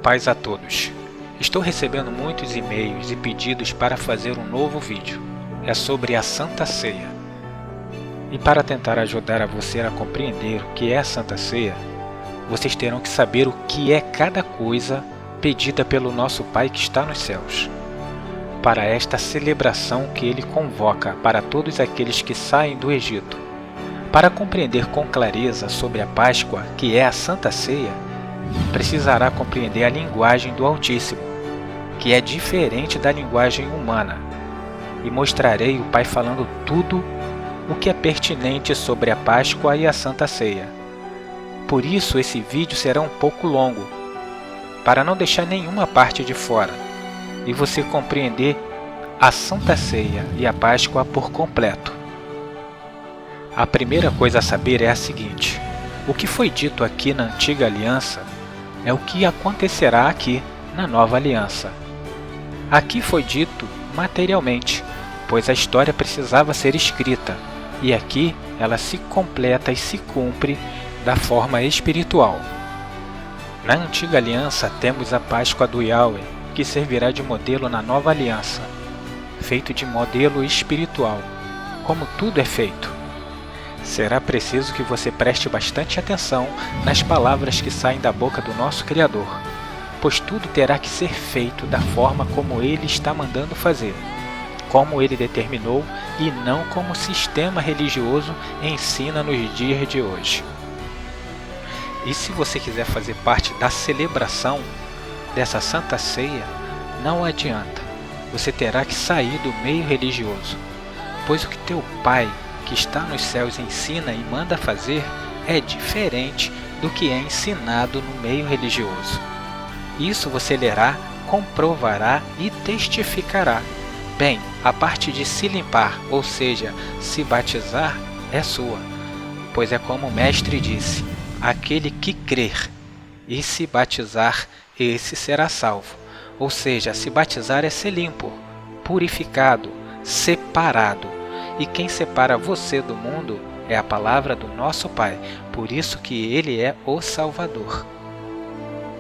Paz a todos. Estou recebendo muitos e-mails e pedidos para fazer um novo vídeo. É sobre a Santa Ceia. E para tentar ajudar a você a compreender o que é a Santa Ceia, vocês terão que saber o que é cada coisa pedida pelo nosso Pai que está nos céus. Para esta celebração que Ele convoca para todos aqueles que saem do Egito. Para compreender com clareza sobre a Páscoa, que é a Santa Ceia, precisará compreender a linguagem do Altíssimo, que é diferente da linguagem humana, e mostrarei o Pai falando tudo o que é pertinente sobre a Páscoa e a Santa Ceia. Por isso esse vídeo será um pouco longo, para não deixar nenhuma parte de fora, e você compreender a Santa Ceia e a Páscoa por completo. A primeira coisa a saber é a seguinte: o que foi dito aqui na Antiga Aliança é o que acontecerá aqui na Nova Aliança. Aqui foi dito materialmente, pois a história precisava ser escrita, e aqui ela se completa e se cumpre da forma espiritual. Na Antiga Aliança temos a Páscoa do Yahweh, que servirá de modelo na Nova Aliança, feito de modelo espiritual, como tudo é feito. Será preciso que você preste bastante atenção nas palavras que saem da boca do nosso Criador, pois tudo terá que ser feito da forma como Ele está mandando fazer, como Ele determinou e não como o sistema religioso ensina nos dias de hoje. E se você quiser fazer parte da celebração dessa Santa Ceia, não adianta, você terá que sair do meio religioso, pois o que teu Pai que está nos céus ensina e manda fazer é diferente do que é ensinado no meio religioso. Isso você lerá, comprovará e testificará. Bem, a parte de se limpar, ou seja, se batizar, é sua, pois é como o mestre disse: aquele que crer e se batizar, esse será salvo. Ou seja, se batizar é ser limpo, purificado, separado. E quem separa você do mundo é a palavra do nosso Pai, por isso que Ele é o Salvador.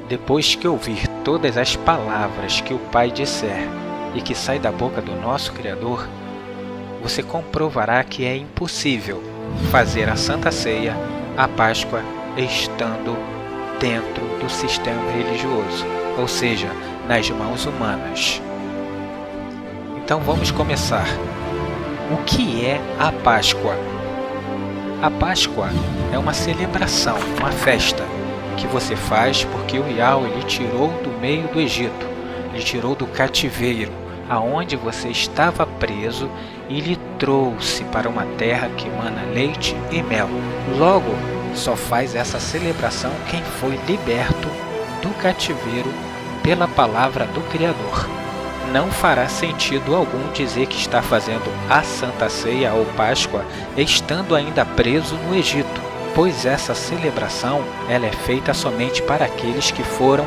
Depois que ouvir todas as palavras que o Pai disser e que sai da boca do nosso Criador, você comprovará que é impossível fazer a Santa Ceia, a Páscoa, estando dentro do sistema religioso, ou seja, nas mãos humanas. Então vamos começar. O que é a Páscoa? A Páscoa é uma celebração, uma festa, que você faz porque o Yahweh lhe tirou do meio do Egito, lhe tirou do cativeiro, aonde você estava preso, e lhe trouxe para uma terra que emana leite e mel. Logo, só faz essa celebração quem foi liberto do cativeiro pela palavra do Criador. Não fará sentido algum dizer que está fazendo a Santa Ceia ou Páscoa estando ainda preso no Egito, pois essa celebração ela é feita somente para aqueles que foram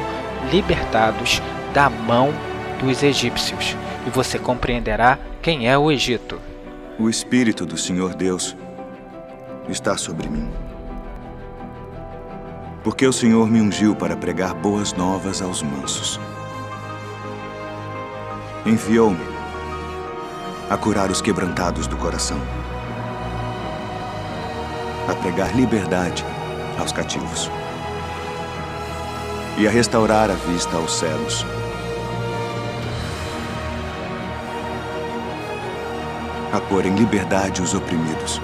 libertados da mão dos egípcios, e você compreenderá quem é o Egito. O Espírito do Senhor Deus está sobre mim, porque o Senhor me ungiu para pregar boas novas aos mansos. Enviou-me a curar os quebrantados do coração, a pregar liberdade aos cativos e a restaurar a vista aos cegos, a pôr em liberdade os oprimidos,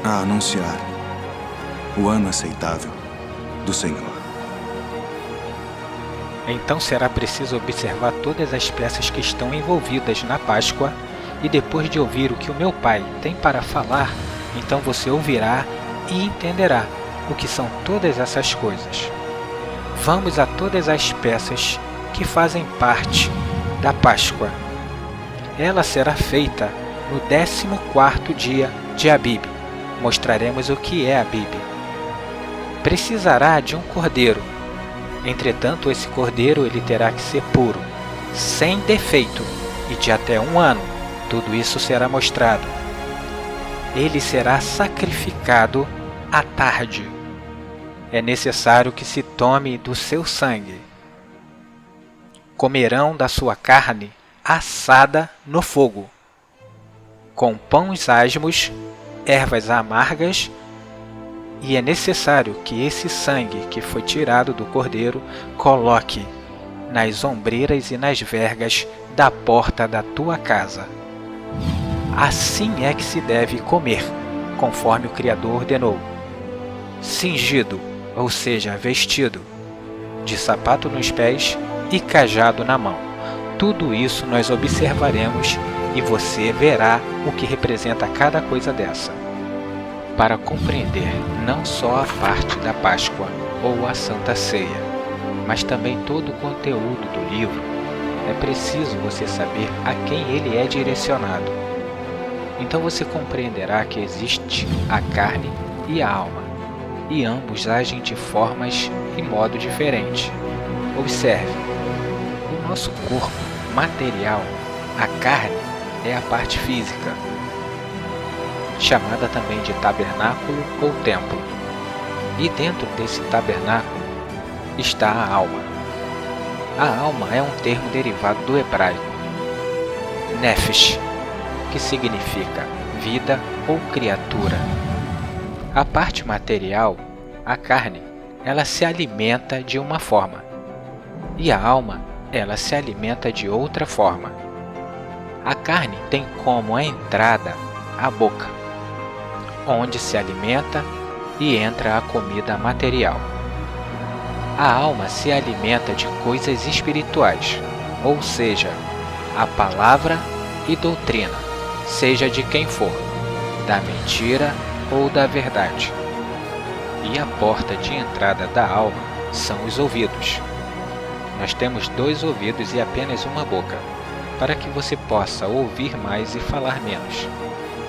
a anunciar o ano aceitável do Senhor. Então será preciso observar todas as peças que estão envolvidas na Páscoa, e depois de ouvir o que o meu Pai tem para falar, então você ouvirá e entenderá o que são todas essas coisas. Vamos a todas as peças que fazem parte da Páscoa. Ela será feita no 14º dia de Abib. Mostraremos o que é Abib. Precisará de um cordeiro. Entretanto, esse cordeiro ele terá que ser puro, sem defeito e de até 1 ano. Tudo isso será mostrado. Ele será sacrificado à tarde. é necessário que se tome do seu sangue. Comerão da sua carne assada no fogo, com pães asmos, ervas amargas, e é necessário que esse sangue que foi tirado do cordeiro coloque nas ombreiras e nas vergas da porta da tua casa. Assim é que se deve comer, conforme o Criador ordenou. Cingido, ou seja, vestido, de sapato nos pés e cajado na mão. Tudo isso nós observaremos e você verá o que representa cada coisa dessa. Para compreender não só a parte da Páscoa ou a Santa Ceia, mas também todo o conteúdo do livro, é preciso você saber a quem ele é direcionado. Então você compreenderá que existe a carne e a alma, e ambos agem de formas e modo diferente. Observe, o nosso corpo material, a carne, é a parte física, chamada também de tabernáculo ou templo. E dentro desse tabernáculo está a alma. A alma é um termo derivado do hebraico nefesh, que significa vida ou criatura. A parte material, a carne, ela se alimenta de uma forma, e a alma, ela se alimenta de outra forma. A carne tem como a entrada a boca, onde se alimenta e entra a comida material. A alma se alimenta de coisas espirituais, ou seja, a palavra e doutrina, seja de quem for, da mentira ou da verdade. E a porta de entrada da alma são os ouvidos. Nós temos 2 ouvidos e apenas uma boca, para que você possa ouvir mais e falar menos.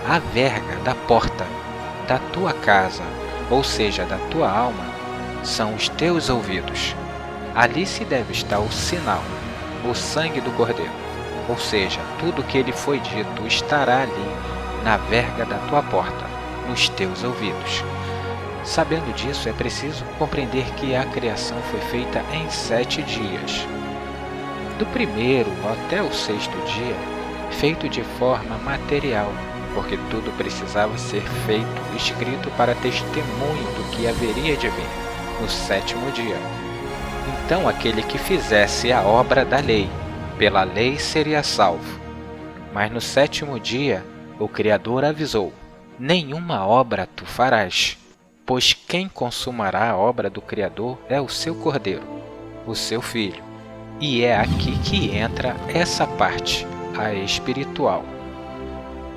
A verga da porta da tua casa, ou seja, da tua alma, são os teus ouvidos. Ali se deve estar o sinal, o sangue do Cordeiro, ou seja, tudo que ele foi dito estará ali na verga da tua porta, nos teus ouvidos. Sabendo disso, é preciso compreender que a criação foi feita em 7 dias. Do primeiro até o 6º dia, feito de forma material, porque tudo precisava ser feito, escrito para testemunho do que haveria de vir no 7º dia. Então aquele que fizesse a obra da lei, pela lei seria salvo. Mas no 7º dia, o Criador avisou: nenhuma obra tu farás, pois quem consumará a obra do Criador é o seu Cordeiro, o seu Filho. E é aqui que entra essa parte, a espiritual.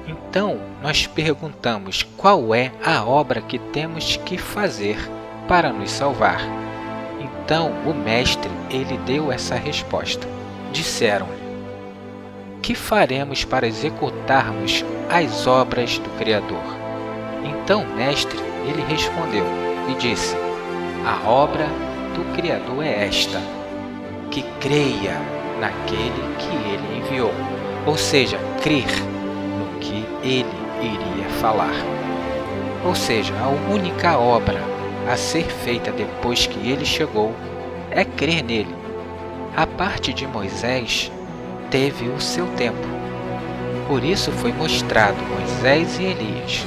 Então, nós perguntamos qual é a obra que temos que fazer para nos salvar. Então, o Mestre, ele deu essa resposta. Disseram-lhe: que faremos para executarmos as obras do Criador? Então, o Mestre, ele respondeu e disse: a obra do Criador é esta, que creia naquele que ele enviou, ou seja, crer no que ele iria falar. Ou seja, a única obra a ser feita depois que ele chegou é crer nele. A parte de Moisés teve o seu tempo. Por isso foi mostrado Moisés e Elias,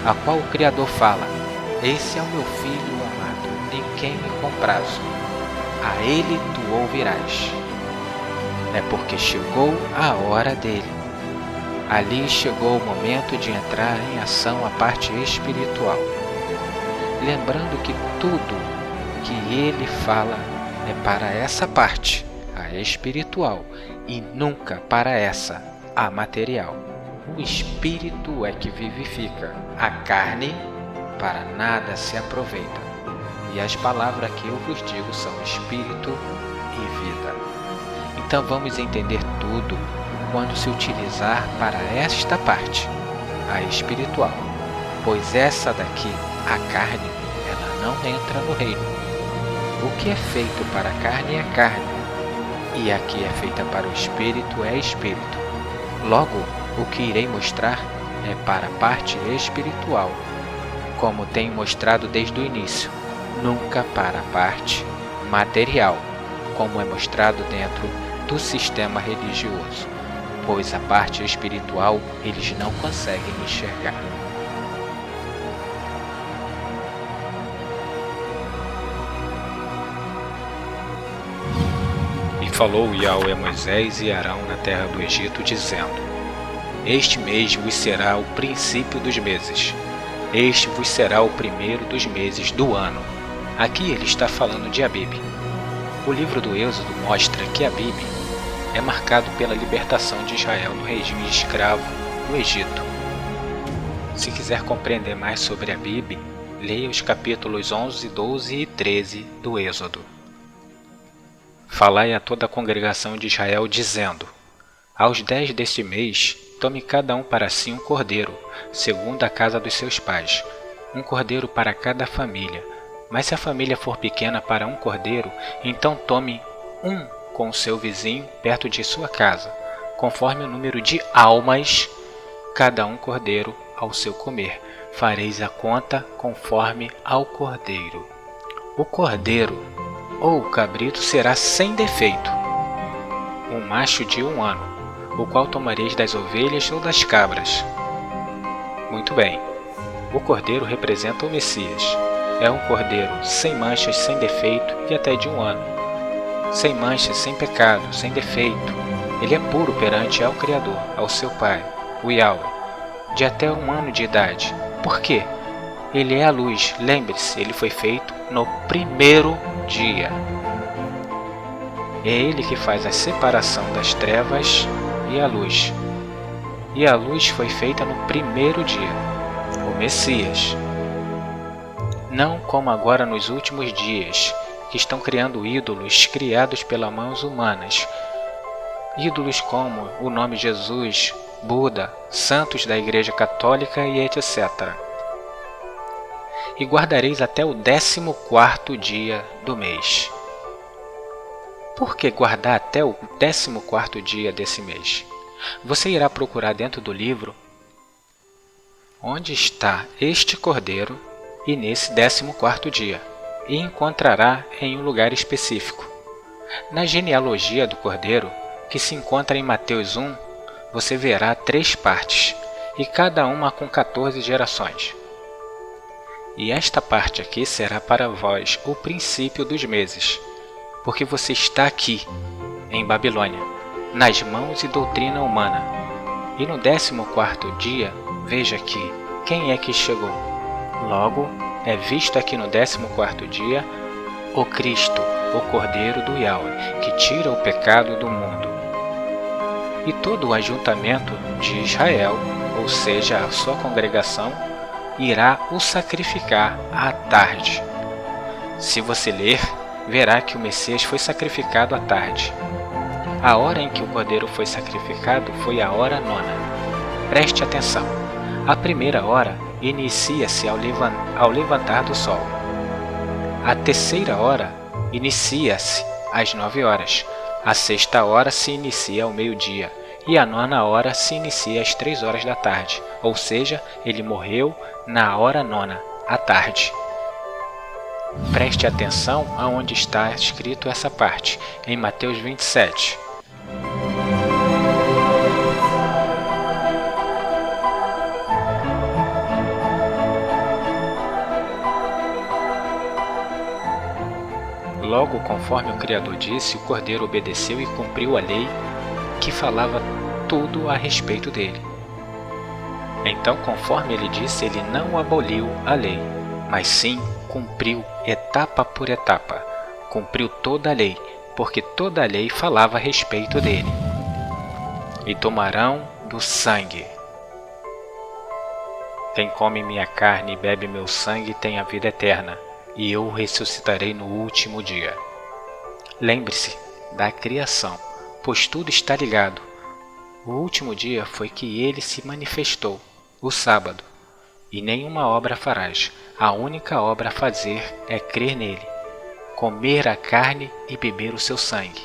a qual o Criador fala: esse é o meu filho amado, em quem me comprazo. A ele tu ouvirás. É porque chegou a hora dele. Ali chegou o momento de entrar em ação a parte espiritual. Lembrando que tudo que ele fala é para essa parte, a espiritual, e nunca para essa, a material. O espírito é que vivifica, a carne para nada se aproveita. E as palavras que eu vos digo são espírito e vida. Então vamos entender tudo quando se utilizar para esta parte, a espiritual. Pois essa daqui, a carne, ela não entra no reino. O que é feito para a carne é carne, e a que é feita para o espírito é espírito. Logo, o que irei mostrar é para a parte espiritual, como tenho mostrado desde o início. nunca para a parte material, como é mostrado dentro do sistema religioso, pois a parte espiritual eles não conseguem enxergar. E falou Yahweh a Moisés e Arão na terra do Egito, dizendo: Este mês vos será o princípio dos meses. Este vos será o primeiro dos meses do ano. Aqui ele está falando de Abib. O livro do Êxodo mostra que Abib é marcado pela libertação de Israel do regime escravo no Egito. Se quiser compreender mais sobre Abib, leia os capítulos 11, 12 e 13 do Êxodo. Falai a toda a congregação de Israel, dizendo: Aos 10 deste mês, tome cada um para si um cordeiro, segundo a casa dos seus pais, um cordeiro para cada família. Mas se a família for pequena para um cordeiro, então tome um com o seu vizinho perto de sua casa, conforme o número de almas, cada um cordeiro ao seu comer. Fareis a conta conforme ao cordeiro. O cordeiro ou o cabrito será sem defeito, um macho de 1 ano, o qual tomareis das ovelhas ou das cabras. Muito bem, o cordeiro representa o Messias. É um cordeiro sem manchas, sem defeito e até de 1 ano. Sem manchas, sem pecado, sem defeito. Ele é puro perante ao Criador, ao seu Pai, o Yahweh, de até 1 ano de idade. Por quê? Ele é a luz. Lembre-se, ele foi feito no primeiro dia. É ele que faz a separação das trevas e a luz. E a luz foi feita no primeiro dia, o Messias. Não como agora nos últimos dias, que estão criando ídolos criados pelas mãos humanas. Ídolos como o nome Jesus, Buda, santos da Igreja Católica e etc. E guardareis até o 14º dia do mês. Por que guardar até o 14º dia desse mês? Você irá procurar dentro do livro onde está este cordeiro e nesse 14º dia, e encontrará em um lugar específico. Na genealogia do cordeiro, que se encontra em Mateus 1, você verá 3 partes, e cada uma com 14 gerações. E esta parte aqui será para vós o princípio dos meses, porque você está aqui, em Babilônia, nas mãos e doutrina humana. E no 14º dia, veja aqui, quem é que chegou? Logo, é visto aqui no 14º dia, o Cristo, o Cordeiro do Yahweh, que tira o pecado do mundo. E todo o ajuntamento de Israel, ou seja, a sua congregação, irá o sacrificar à tarde. Se você ler, verá que o Messias foi sacrificado à tarde. A hora em que o cordeiro foi sacrificado foi a hora 9ª. Preste atenção. A primeira hora inicia-se ao levantar do sol. A terceira hora inicia-se às 9 horas. A sexta hora se inicia ao meio-dia. E a 9ª hora se inicia às 3 horas da tarde. Ou seja, ele morreu na hora 9ª, à tarde. Preste atenção aonde está escrito essa parte, em Mateus 27. Logo, conforme o Criador disse, o Cordeiro obedeceu e cumpriu a lei que falava tudo a respeito dele. Então, conforme ele disse, ele não aboliu a lei, mas sim cumpriu etapa por etapa. Cumpriu toda a lei, porque toda a lei falava a respeito dele. E tomarão do sangue. Quem come minha carne e bebe meu sangue tem a vida eterna, e eu o ressuscitarei no último dia. Lembre-se da criação, pois tudo está ligado. O último dia foi que ele se manifestou, o sábado. E nenhuma obra farás, a única obra a fazer é crer nele, comer a carne e beber o seu sangue,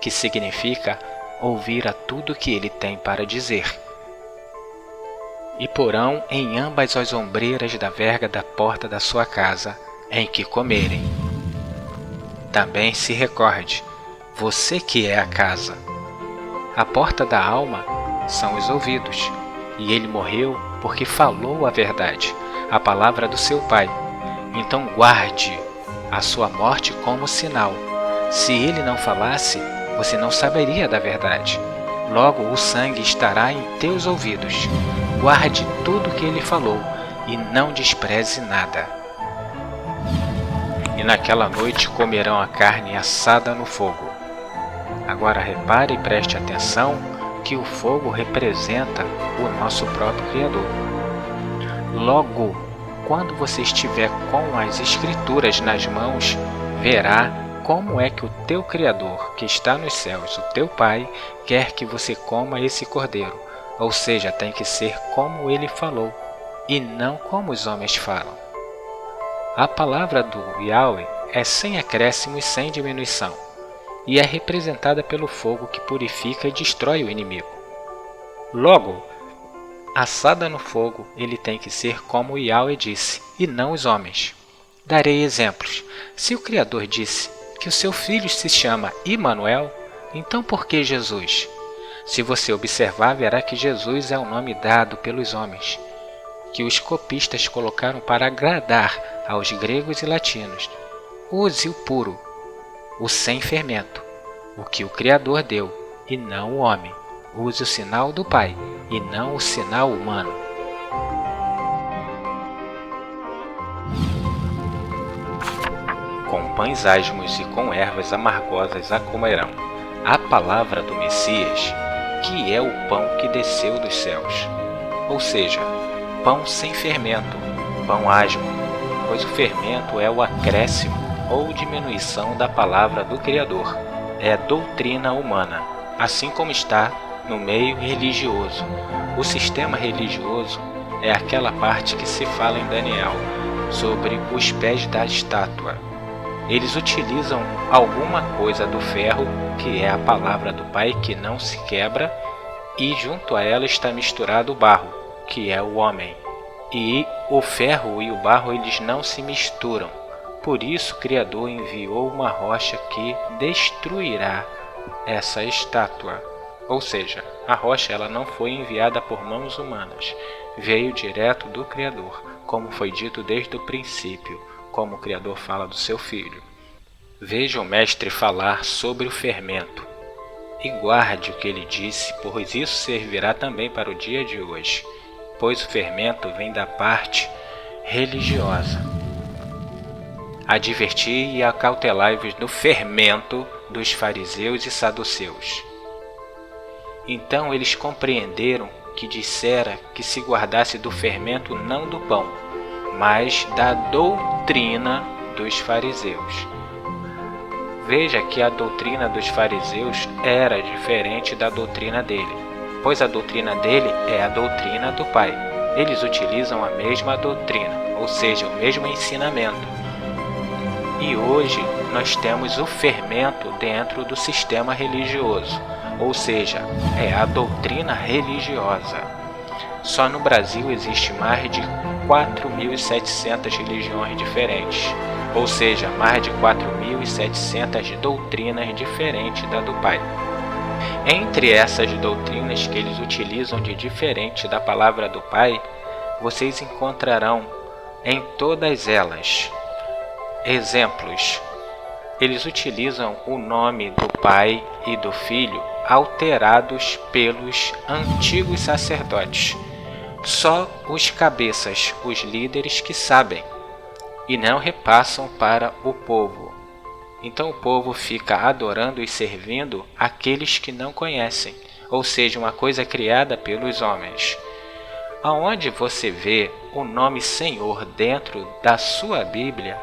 que significa ouvir a tudo que ele tem para dizer. E porão em ambas as ombreiras da verga da porta da sua casa, em que comerem. Também se recorde, você que é a casa. A porta da alma são os ouvidos, e ele morreu porque falou a verdade, a palavra do seu Pai. Então guarde a sua morte como sinal. Se ele não falasse, você não saberia da verdade. Logo o sangue estará em teus ouvidos. Guarde tudo o que ele falou e não despreze nada. E naquela noite comerão a carne assada no fogo. Agora repare e preste atenção que o fogo representa o nosso próprio Criador. Logo, quando você estiver com as Escrituras nas mãos, verá como é que o teu Criador, que está nos céus, o teu Pai, quer que você coma esse cordeiro. Ou seja, tem que ser como ele falou, e não como os homens falam. A palavra do Yahweh é sem acréscimo e sem diminuição, e é representada pelo fogo que purifica e destrói o inimigo. Logo, assada no fogo, ele tem que ser como o Yahweh disse, e não os homens. Darei exemplos. Se o Criador disse que o seu filho se chama Imanuel, então por que Jesus? Se você observar, verá que Jesus é o nome dado pelos homens, que os copistas colocaram para agradar aos gregos e latinos. Use o puro, o sem fermento, o que o Criador deu, e não o homem. Use o sinal do Pai, e não o sinal humano. Com pães asmos e com ervas amargosas a comerão a palavra do Messias, que é o pão que desceu dos céus. Ou seja, pão sem fermento, pão asmo, pois o fermento é o acréscimo ou diminuição da palavra do Criador. É doutrina humana, assim como está no meio religioso. O sistema religioso é aquela parte que se fala em Daniel, sobre os pés da estátua. Eles utilizam alguma coisa do ferro, que é a palavra do Pai que não se quebra, e junto a ela está misturado o barro, que é o homem. E o ferro e o barro eles não se misturam. Por isso o Criador enviou uma rocha que destruirá essa estátua. Ou seja, a rocha ela não foi enviada por mãos humanas, veio direto do Criador, como foi dito desde o princípio, como o Criador fala do seu Filho. Veja o Mestre falar sobre o fermento, e guarde o que ele disse, pois isso servirá também para o dia de hoje, pois o fermento vem da parte religiosa. Adverti e acautelai-vos no fermento dos fariseus e saduceus. Então eles compreenderam que dissera que se guardasse do fermento não do pão, mas da doutrina dos fariseus. Veja que a doutrina dos fariseus era diferente da doutrina dele, pois a doutrina dele é a doutrina do Pai. Eles utilizam a mesma doutrina, ou seja, o mesmo ensinamento. E hoje nós temos o fermento dentro do sistema religioso, ou seja, é a doutrina religiosa. Só no Brasil existe mais de 4.700 religiões diferentes, ou seja, mais de 4.700 doutrinas diferentes da do Pai. Entre essas doutrinas que eles utilizam de diferente da palavra do Pai, vocês encontrarão em todas elas exemplos. Eles utilizam o nome do Pai e do Filho alterados pelos antigos sacerdotes. Só os cabeças, os líderes que sabem, e não repassam para o povo. Então o povo fica adorando e servindo aqueles que não conhecem, ou seja, uma coisa criada pelos homens. Aonde você vê o nome Senhor dentro da sua Bíblia,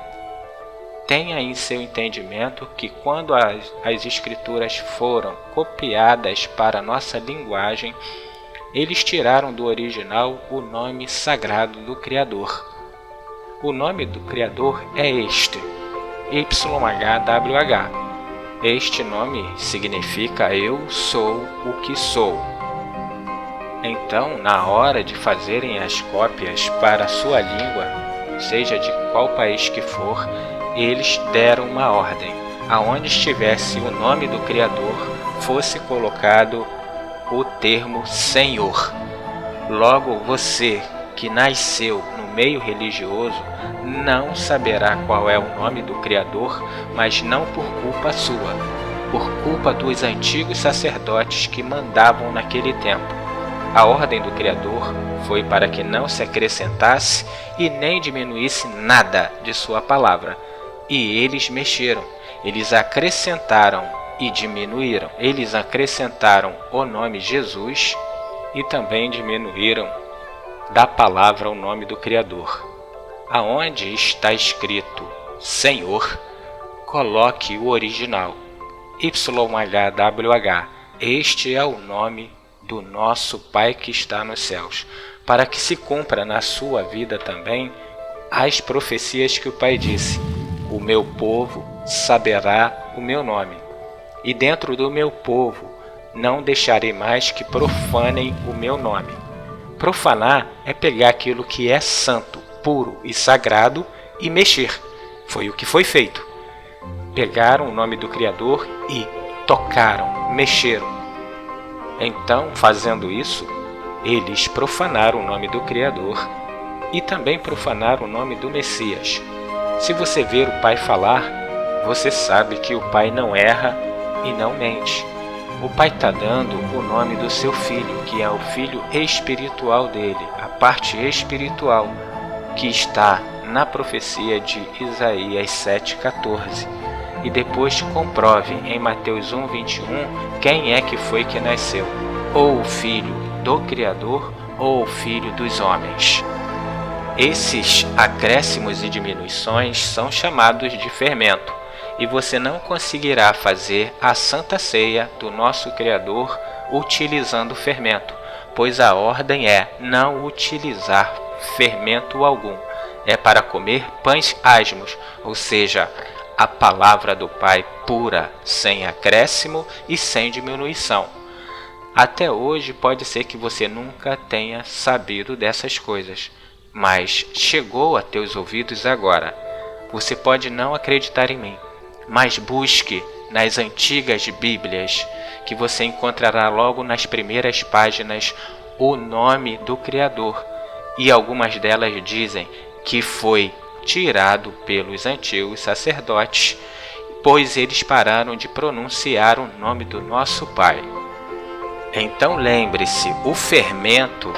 tenha em seu entendimento que quando as escrituras foram copiadas para a nossa linguagem, eles tiraram do original o nome sagrado do Criador. O nome do Criador é este, YHWH. Este nome significa Eu sou o que sou. Então, na hora de fazerem as cópias para a sua língua, seja de qual país que for, eles deram uma ordem: aonde estivesse o nome do Criador, fosse colocado o termo Senhor. Logo, você que nasceu no meio religioso não saberá qual é o nome do Criador, mas não por culpa sua, por culpa dos antigos sacerdotes que mandavam naquele tempo. A ordem do Criador foi para que não se acrescentasse e nem diminuísse nada de sua palavra. E eles mexeram, eles acrescentaram e diminuíram. Eles acrescentaram o nome Jesus e também diminuíram da palavra o nome do Criador. Aonde está escrito Senhor, coloque o original, YHWH. Este é o nome do nosso Pai que está nos céus, para que se cumpra na sua vida também as profecias que o Pai disse: o meu povo saberá o meu nome, e dentro do meu povo não deixarei mais que profanem o meu nome. Profanar é pegar aquilo que é santo, puro e sagrado e mexer. Foi o que foi feito. Pegaram o nome do Criador e tocaram, mexeram. Então, fazendo isso, eles profanaram o nome do Criador e também profanaram o nome do Messias. Se você ver o Pai falar, você sabe que o Pai não erra e não mente. O Pai está dando o nome do seu Filho, que é o Filho espiritual dele, a parte espiritual, que está na profecia de Isaías 7,14. E depois comprove em Mateus 1,21 quem é que foi que nasceu, ou o Filho do Criador ou o Filho dos homens. Esses acréscimos e diminuições são chamados de fermento, e você não conseguirá fazer a Santa Ceia do nosso Criador utilizando fermento, pois a ordem é não utilizar fermento algum. É para comer pães asmos, ou seja, a palavra do Pai pura, sem acréscimo e sem diminuição. Até hoje pode ser que você nunca tenha sabido dessas coisas, mas chegou a teus ouvidos agora. Você pode não acreditar em mim, mas busque nas antigas Bíblias, que você encontrará logo nas primeiras páginas o nome do Criador, e algumas delas dizem que foi tirado pelos antigos sacerdotes, pois eles pararam de pronunciar o nome do nosso Pai. Então lembre-se, o fermento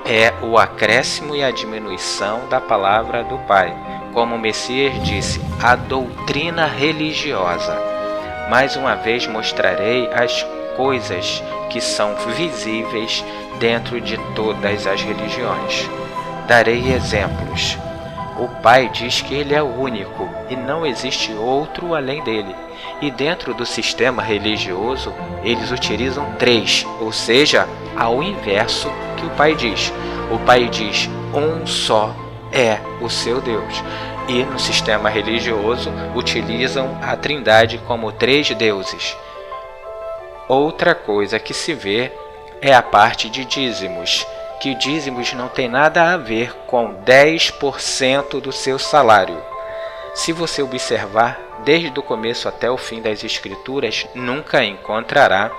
é o acréscimo e a diminuição da palavra do Pai. Como o Messias disse, a doutrina religiosa. Mais uma vez mostrarei as coisas que são visíveis dentro de todas as religiões. Darei exemplos. O Pai diz que Ele é o único e não existe outro além dele. E dentro do sistema religioso, eles utilizam 3, ou seja, ao inverso que o Pai diz. O Pai diz, um só é o seu Deus. E no sistema religioso, utilizam a Trindade como 3 deuses. Outra coisa que se vê é a parte de dízimos, que dízimos não tem nada a ver com 10% do seu salário. Se você observar, desde o começo até o fim das Escrituras, nunca encontrará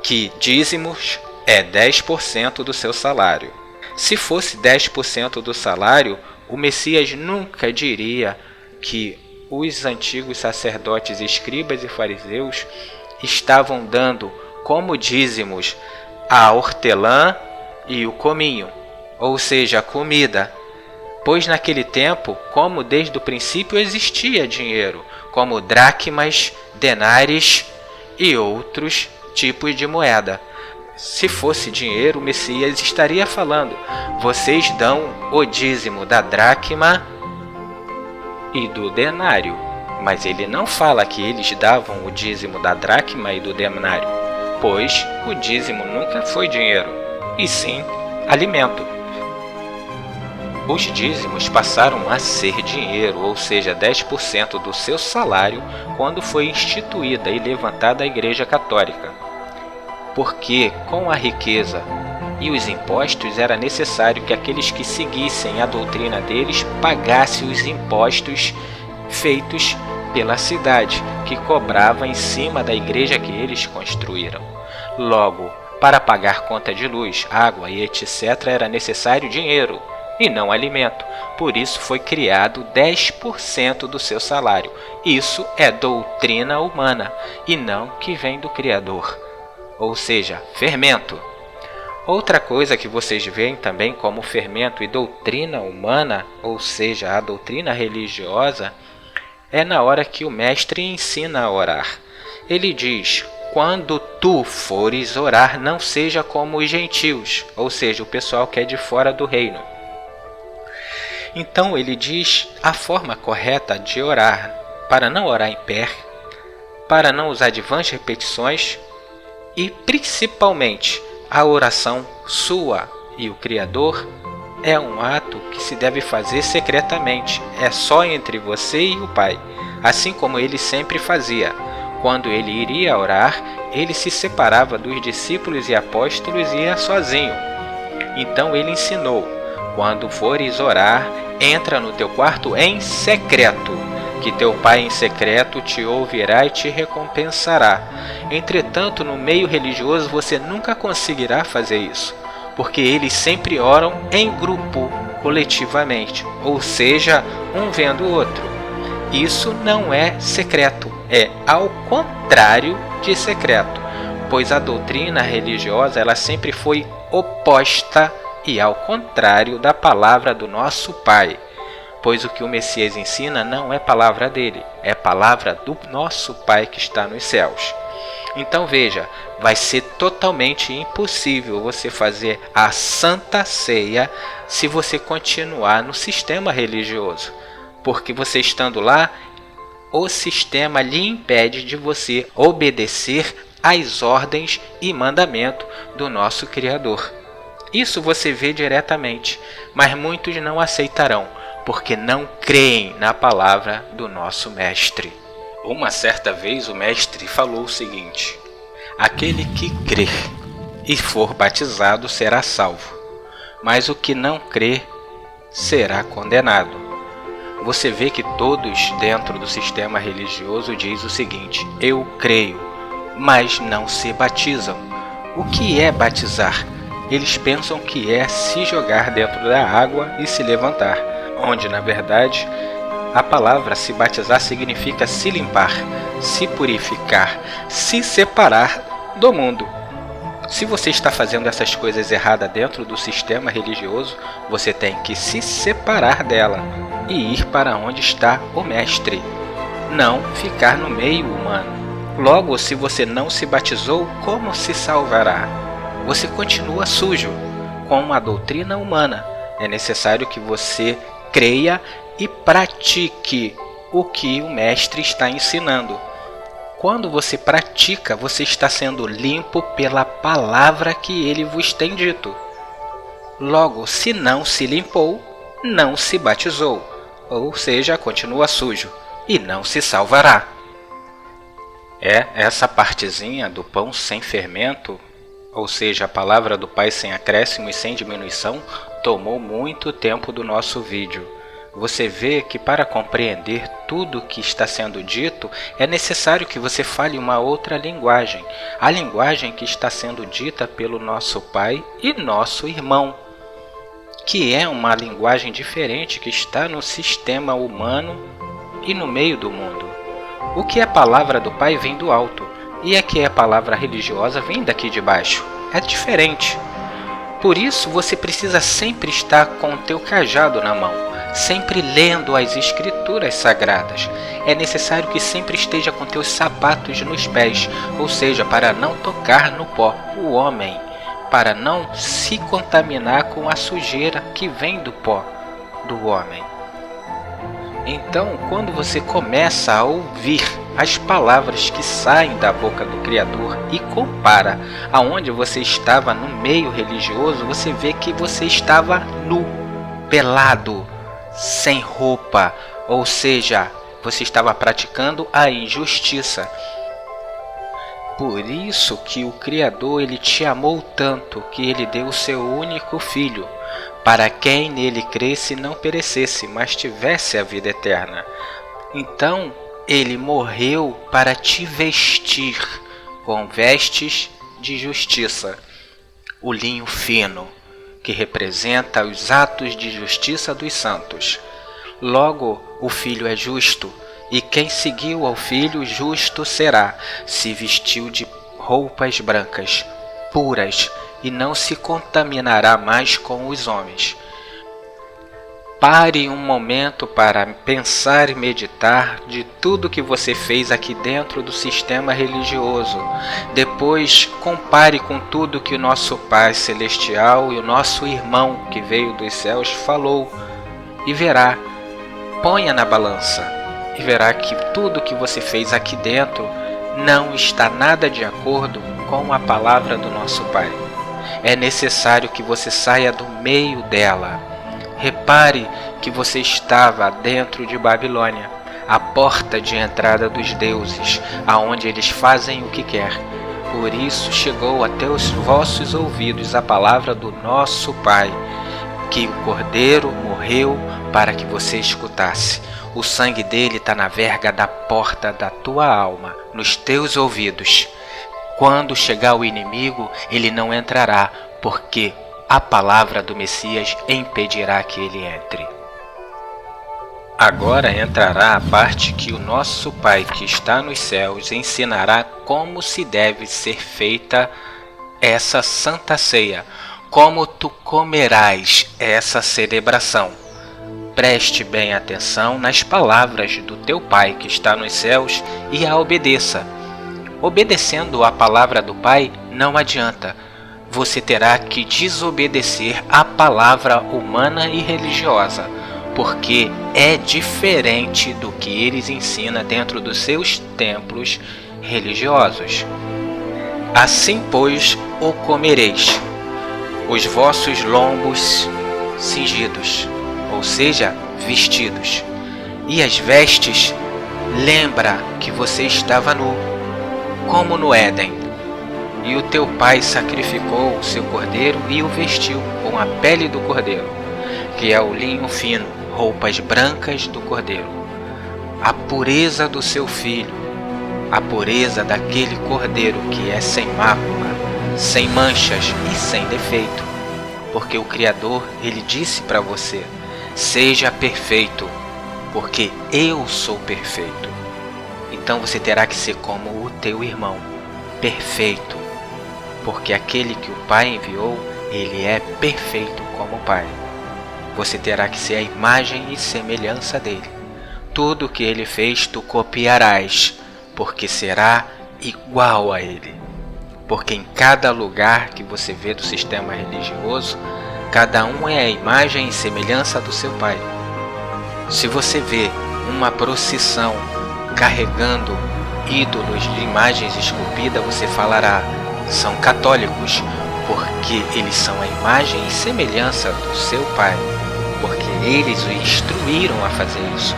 que dízimos é 10% do seu salário. Se fosse 10% do salário, o Messias nunca diria que os antigos sacerdotes, escribas e fariseus estavam dando como dízimos a hortelã e o cominho, ou seja, a comida. Pois naquele tempo, como desde o princípio existia dinheiro, como dracmas, denários e outros tipos de moeda. Se fosse dinheiro, o Messias estaria falando, vocês dão o dízimo da dracma e do denário. Mas ele não fala que eles davam o dízimo da dracma e do denário, pois o dízimo nunca foi dinheiro, e sim alimento. Os dízimos passaram a ser dinheiro, ou seja, 10% do seu salário, quando foi instituída e levantada a Igreja Católica. Porque com a riqueza e os impostos, era necessário que aqueles que seguissem a doutrina deles pagassem os impostos feitos pela cidade, que cobrava em cima da igreja que eles construíram. Logo, para pagar conta de luz, água e etc., era necessário dinheiro e não alimento. Por isso foi criado 10% do seu salário. Isso é doutrina humana e não que vem do Criador, ou seja, fermento. Outra coisa que vocês veem também como fermento e doutrina humana, ou seja, a doutrina religiosa, é na hora que o mestre ensina a orar. Ele diz: quando tu fores orar, não seja como os gentios, ou seja, o pessoal que é de fora do reino. Então ele diz a forma correta de orar, para não orar em pé, para não usar de vãs repetições e principalmente a oração sua e o Criador é um ato que se deve fazer secretamente, é só entre você e o Pai, assim como ele sempre fazia. Quando ele iria orar, ele se separava dos discípulos e apóstolos e ia sozinho. Então ele ensinou: quando fores orar, entra no teu quarto em secreto, que teu Pai em secreto te ouvirá e te recompensará. Entretanto, no meio religioso você nunca conseguirá fazer isso, porque eles sempre oram em grupo, coletivamente, ou seja, um vendo o outro. Isso não é secreto, é ao contrário de secreto, pois a doutrina religiosa ela sempre foi oposta e ao contrário da palavra do nosso Pai, pois o que o Messias ensina não é palavra dele, é palavra do nosso Pai que está nos céus. Então veja, vai ser totalmente impossível você fazer a Santa Ceia se você continuar no sistema religioso, porque você estando lá, o sistema lhe impede de você obedecer às ordens e mandamento do nosso Criador. Isso você vê diretamente, mas muitos não aceitarão, porque não creem na palavra do nosso Mestre. Uma certa vez o Mestre falou o seguinte: aquele que crer e for batizado será salvo, mas o que não crer será condenado. Você vê que todos dentro do sistema religioso diz o seguinte: eu creio, mas não se batizam. O que é batizar? Eles pensam que é se jogar dentro da água e se levantar, onde na verdade a palavra se batizar significa se limpar, se purificar, se separar do mundo. Se você está fazendo essas coisas erradas dentro do sistema religioso, você tem que se separar dela e ir para onde está o Mestre, não ficar no meio humano. Logo, se você não se batizou, como se salvará? Você continua sujo com a doutrina humana. É necessário que você creia e pratique o que o Mestre está ensinando. Quando você pratica, você está sendo limpo pela palavra que ele vos tem dito. Logo, se não se limpou, não se batizou, ou seja, continua sujo e não se salvará. Essa partezinha do pão sem fermento, ou seja, a palavra do Pai sem acréscimo e sem diminuição, tomou muito tempo do nosso vídeo. Você vê que para compreender tudo o que está sendo dito, é necessário que você fale uma outra linguagem, a linguagem que está sendo dita pelo nosso Pai e nosso irmão, que é uma linguagem diferente que está no sistema humano e no meio do mundo. O que é palavra do Pai vem do alto, e a que é palavra religiosa vem daqui de baixo. É diferente. Por isso você precisa sempre estar com o teu cajado na mão, sempre lendo as escrituras sagradas. É necessário que sempre esteja com teus sapatos nos pés, ou seja, para não tocar no pó, o homem, para não se contaminar com a sujeira que vem do pó do homem. Então, quando você começa a ouvir as palavras que saem da boca do Criador e compara aonde você estava no meio religioso, você vê que você estava nu, pelado, sem roupa, ou seja, você estava praticando a injustiça. Por isso que o Criador ele te amou tanto que ele deu o seu único filho, para quem nele cresce não perecesse, mas tivesse a vida eterna. Então ele morreu para te vestir com vestes de justiça, o linho fino, que representa os atos de justiça dos santos. Logo, o Filho é justo, e quem seguiu ao Filho justo será, se vestiu de roupas brancas, puras, e não se contaminará mais com os homens. Pare um momento para pensar e meditar de tudo que você fez aqui dentro do sistema religioso. Depois, compare com tudo que o nosso Pai Celestial e o nosso irmão que veio dos céus falou e verá. Ponha na balança e verá que tudo que você fez aqui dentro não está nada de acordo com a palavra do nosso Pai. É necessário que você saia do meio dela. Repare que você estava dentro de Babilônia, a porta de entrada dos deuses, aonde eles fazem o que quer. Por isso chegou até os vossos ouvidos a palavra do nosso Pai, que o Cordeiro morreu para que você escutasse. O sangue dele está na verga da porta da tua alma, nos teus ouvidos. Quando chegar o inimigo, ele não entrará, porque a palavra do Messias impedirá que ele entre. Agora entrará a parte que o nosso Pai que está nos céus ensinará como se deve ser feita essa Santa Ceia, como tu comerás essa celebração. Preste bem atenção nas palavras do teu Pai que está nos céus e a obedeça. Obedecendo a palavra do Pai não adianta. Você terá que desobedecer a palavra humana e religiosa, porque é diferente do que eles ensinam dentro dos seus templos religiosos. Assim, pois, o comereis, os vossos lombos cingidos, ou seja, vestidos, e as vestes, lembra que você estava nu, como no Éden. E o teu pai sacrificou o seu cordeiro e o vestiu com a pele do cordeiro, que é o linho fino, roupas brancas do cordeiro. A pureza do seu filho, a pureza daquele cordeiro que é sem mácula, sem manchas e sem defeito. Porque o Criador, ele disse para você, seja perfeito, porque eu sou perfeito. Então você terá que ser como o teu irmão, perfeito. Porque aquele que o Pai enviou, ele é perfeito como o Pai. Você terá que ser a imagem e semelhança dele. Tudo o que ele fez, tu copiarás, porque será igual a ele. Porque em cada lugar que você vê do sistema religioso, cada um é a imagem e semelhança do seu Pai. Se você vê uma procissão carregando ídolos de imagens esculpidas, você falará, são católicos, porque eles são a imagem e semelhança do seu Pai, porque eles o instruíram a fazer isso.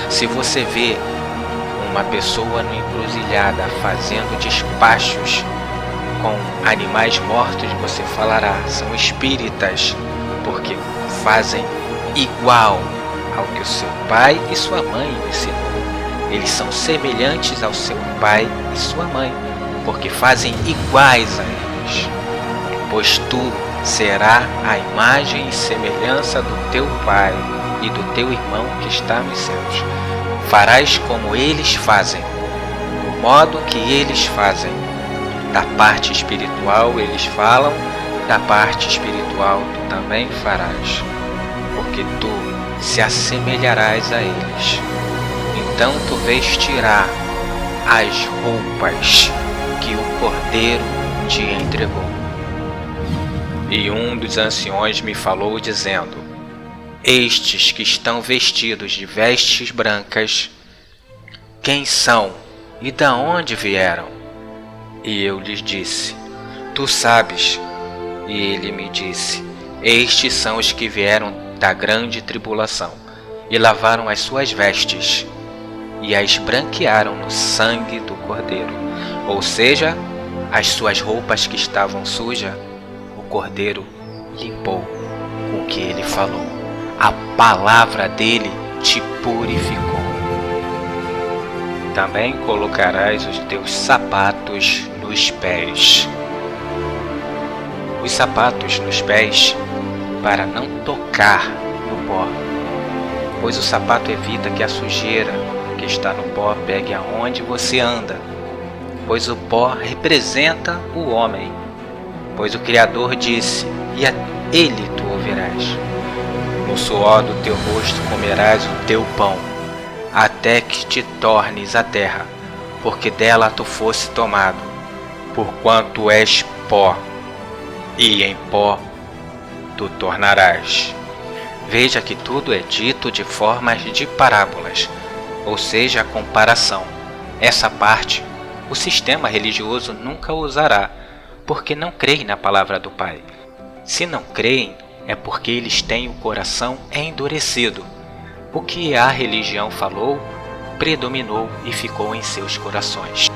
Se você vê uma pessoa no encruzilhada fazendo despachos com animais mortos, você falará, são espíritas, porque fazem igual ao que o seu pai e sua mãe ensinou. Eles são semelhantes ao seu pai e sua mãe, porque fazem iguais a eles. Pois tu será a imagem e semelhança do teu pai e do teu irmão que está nos céus. Farás como eles fazem, do modo que eles fazem. Da parte espiritual eles falam, da parte espiritual tu também farás, porque tu se assemelharás a eles. Então tu vestirás as roupas que o Cordeiro te entregou. E um dos anciões me falou dizendo, estes que estão vestidos de vestes brancas, quem são e da onde vieram? E eu lhes disse, tu sabes. E ele me disse, estes são os que vieram da grande tribulação e lavaram as suas vestes e as branquearam no sangue do Cordeiro. ou seja, as suas roupas que estavam sujas, o cordeiro limpou com o que ele falou. A palavra dele te purificou. Também colocarás os teus sapatos nos pés. Os sapatos nos pés para não tocar no pó, pois o sapato evita que a sujeira que está no pó pegue aonde você anda, pois o pó representa o homem. Pois o Criador disse, e a ele tu ouvirás. No suor do teu rosto comerás o teu pão, até que te tornes a terra, porque dela tu fosse tomado, porquanto és pó, e em pó tu tornarás. Veja que tudo é dito de formas de parábolas, ou seja, a comparação. Essa parte o sistema religioso nunca usará, porque não creem na palavra do Pai. Se não creem, é porque eles têm o coração endurecido. O que a religião falou, predominou e ficou em seus corações.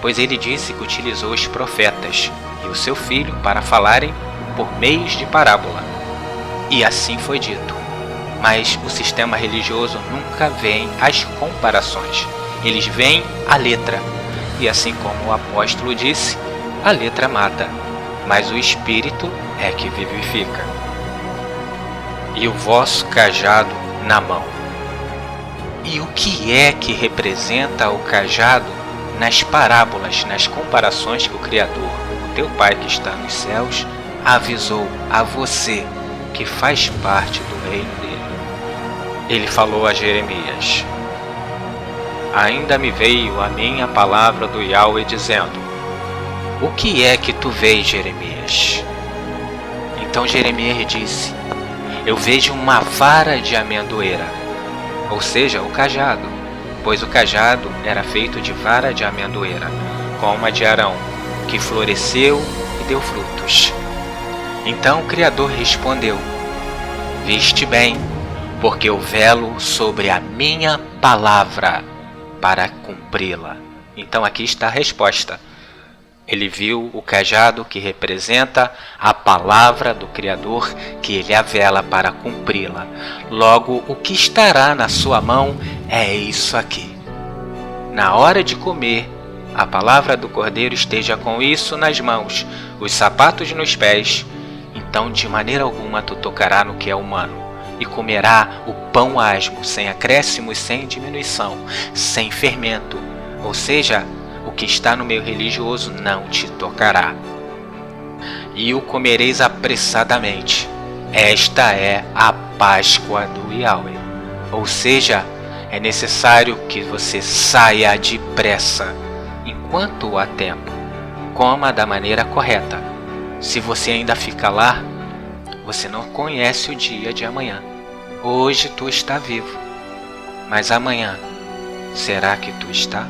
Pois ele disse que utilizou os profetas e o seu filho para falarem por meios de parábola. E assim foi dito. Mas o sistema religioso nunca vê as comparações. Eles veem a letra. E assim como o apóstolo disse, a letra mata, mas o Espírito é que vivifica. E o vosso cajado na mão. E o que é que representa o cajado nas parábolas, nas comparações que o Criador, o teu Pai que está nos céus, avisou a você que faz parte do reino dele? Ele falou a Jeremias: ainda me veio a mim a palavra do Yahweh dizendo: o que é que tu vês, Jeremias? Então Jeremias disse: eu vejo uma vara de amendoeira, ou seja, o cajado, pois o cajado era feito de vara de amendoeira, como a de Arão, que floresceu e deu frutos. Então o Criador respondeu: viste bem, porque eu velo sobre a minha palavra para cumpri-la. Então aqui está a resposta. Ele viu o cajado que representa a palavra do Criador, que ele a vela para cumpri-la. Logo, o que estará na sua mão é isso aqui. Na hora de comer, a palavra do Cordeiro esteja com isso nas mãos, os sapatos nos pés. Então, de maneira alguma, tu tocará no que é humano, e comerá o pão asmo, sem acréscimo e sem diminuição, sem fermento, ou seja, o que está no meio religioso não te tocará. E o comereis apressadamente. Esta é a Páscoa do Yahweh. Ou seja, é necessário que você saia depressa, enquanto há tempo. Coma da maneira correta. Se você ainda fica lá, você não conhece o dia de amanhã. Hoje tu está vivo, mas amanhã, será que tu está?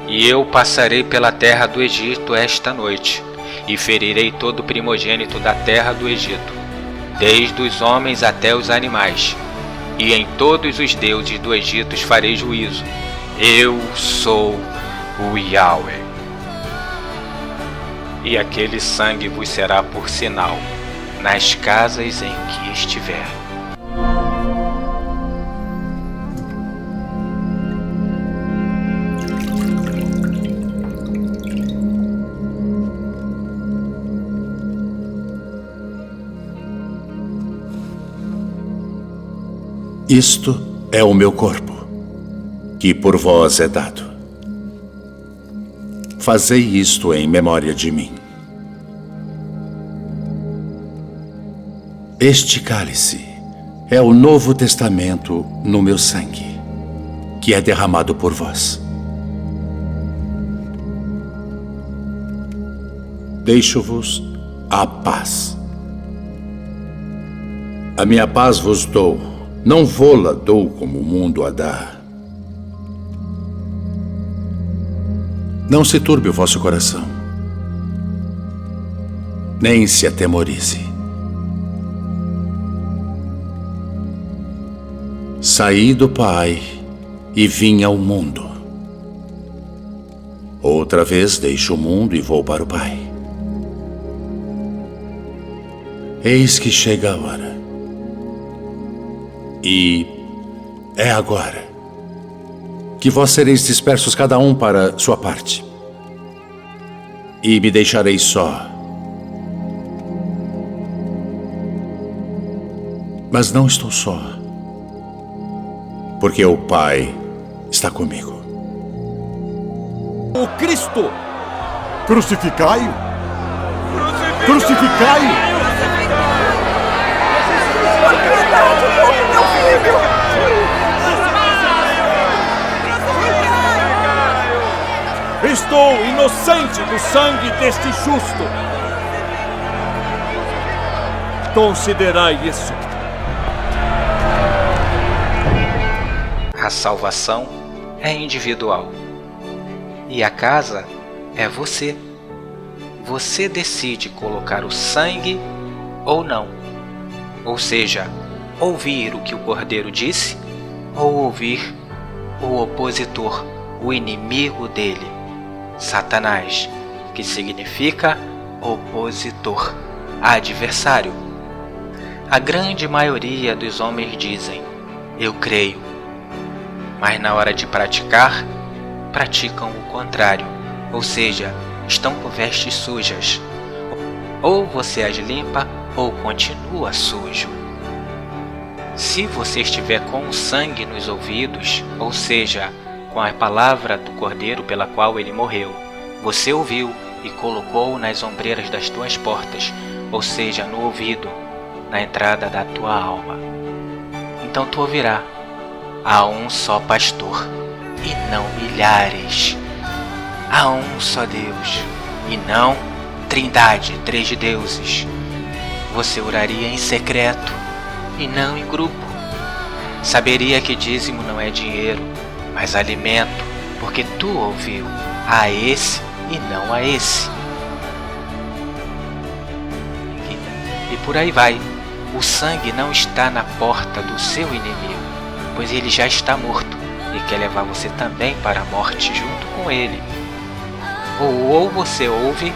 E eu passarei pela terra do Egito esta noite, e ferirei todo o primogênito da terra do Egito, desde os homens até os animais, e em todos os deuses do Egito farei juízo. Eu sou o Yahweh. E aquele sangue vos será por sinal nas casas em que estiver. Isto é o meu corpo, que por vós é dado. Fazei isto em memória de mim. Este cálice é o Novo Testamento no meu sangue, que é derramado por vós. Deixo-vos a paz. A minha paz vos dou. Não vô-la dou como o mundo a dá. Não se turbe o vosso coração, nem se atemorize. Saí do Pai e vim ao mundo. Outra vez deixo o mundo e vou para o Pai. Eis que chega a hora. E é agora que vós sereis dispersos cada um para sua parte. E me deixareis só. Mas não estou só, porque o Pai está comigo. O Cristo! Crucificai-o! Crucificai-o! Estou inocente do sangue deste justo. Considerai isso. A salvação é individual. E a casa é você. Você decide colocar o sangue ou não. Ou seja, ouvir o que o Cordeiro disse ou ouvir o opositor, o inimigo dele, Satanás, que significa opositor, adversário. A grande maioria dos homens dizem, eu creio, mas na hora de praticar, praticam o contrário, ou seja, estão com vestes sujas. Ou você as limpa ou continua sujo. Se você estiver com o sangue nos ouvidos, ou seja, com a palavra do Cordeiro pela qual ele morreu, você ouviu e colocou nas ombreiras das tuas portas, ou seja, no ouvido, na entrada da tua alma. Então tu ouvirá, há um só pastor, e não milhares. Há um só Deus, e não trindade, 3 deuses. Você oraria em secreto, e não em grupo. Saberia que dízimo não é dinheiro, mas alimento, porque tu ouviu a esse e não a esse. E por aí vai. O sangue não está na porta do seu inimigo, pois ele já está morto e quer levar você também para a morte junto com ele. Ou você ouve,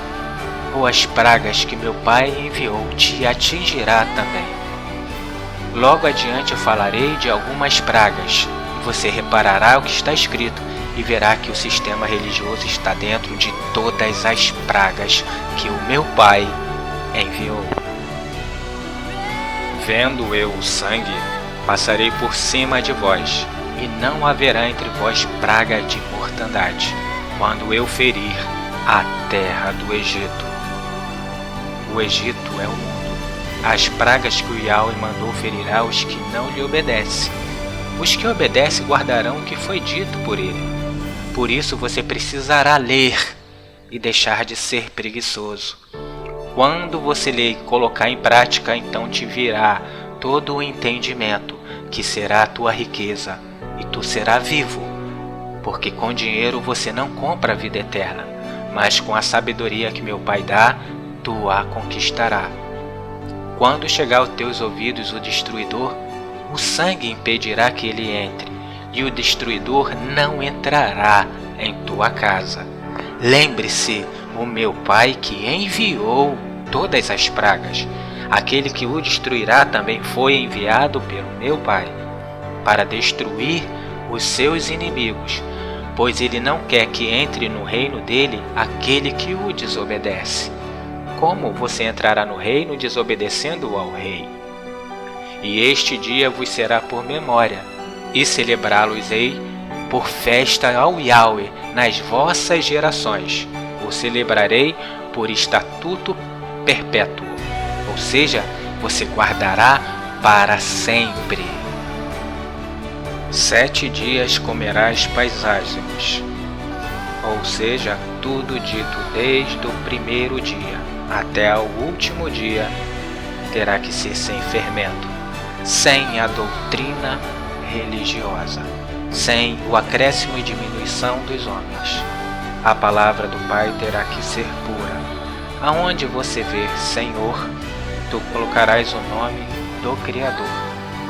ou as pragas que meu Pai enviou te atingirá também. Logo adiante eu falarei de algumas pragas, e você reparará o que está escrito e verá que o sistema religioso está dentro de todas as pragas que o meu Pai enviou. Vendo eu o sangue, passarei por cima de vós, e não haverá entre vós praga de mortandade, quando eu ferir a terra do Egito. O Egito é o mundo. As pragas que o Yahweh mandou ferirá os que não lhe obedecem. Os que obedecem guardarão o que foi dito por ele. Por isso você precisará ler e deixar de ser preguiçoso. Quando você ler e colocar em prática, então te virá todo o entendimento, que será a tua riqueza, e tu serás vivo. Porque com dinheiro você não compra a vida eterna, mas com a sabedoria que meu Pai dá, tu a conquistará. Quando chegar aos teus ouvidos o destruidor, o sangue impedirá que ele entre, e o destruidor não entrará em tua casa. Lembre-se, o meu Pai que enviou todas as pragas, aquele que o destruirá também foi enviado pelo meu Pai, para destruir os seus inimigos, pois ele não quer que entre no reino dele aquele que o desobedece. Como você entrará no reino desobedecendo ao rei? E este dia vos será por memória, e celebrá-los-ei por festa ao Yahweh nas vossas gerações. O celebrarei por estatuto perpétuo, ou seja, você guardará para sempre. 7 dias comerás paisagens, ou seja, tudo dito desde o primeiro dia até ao último dia terá que ser sem fermento, sem a doutrina religiosa, sem o acréscimo e diminuição dos homens. A palavra do Pai terá que ser pura. Aonde você ver Senhor, tu colocarás o nome do Criador,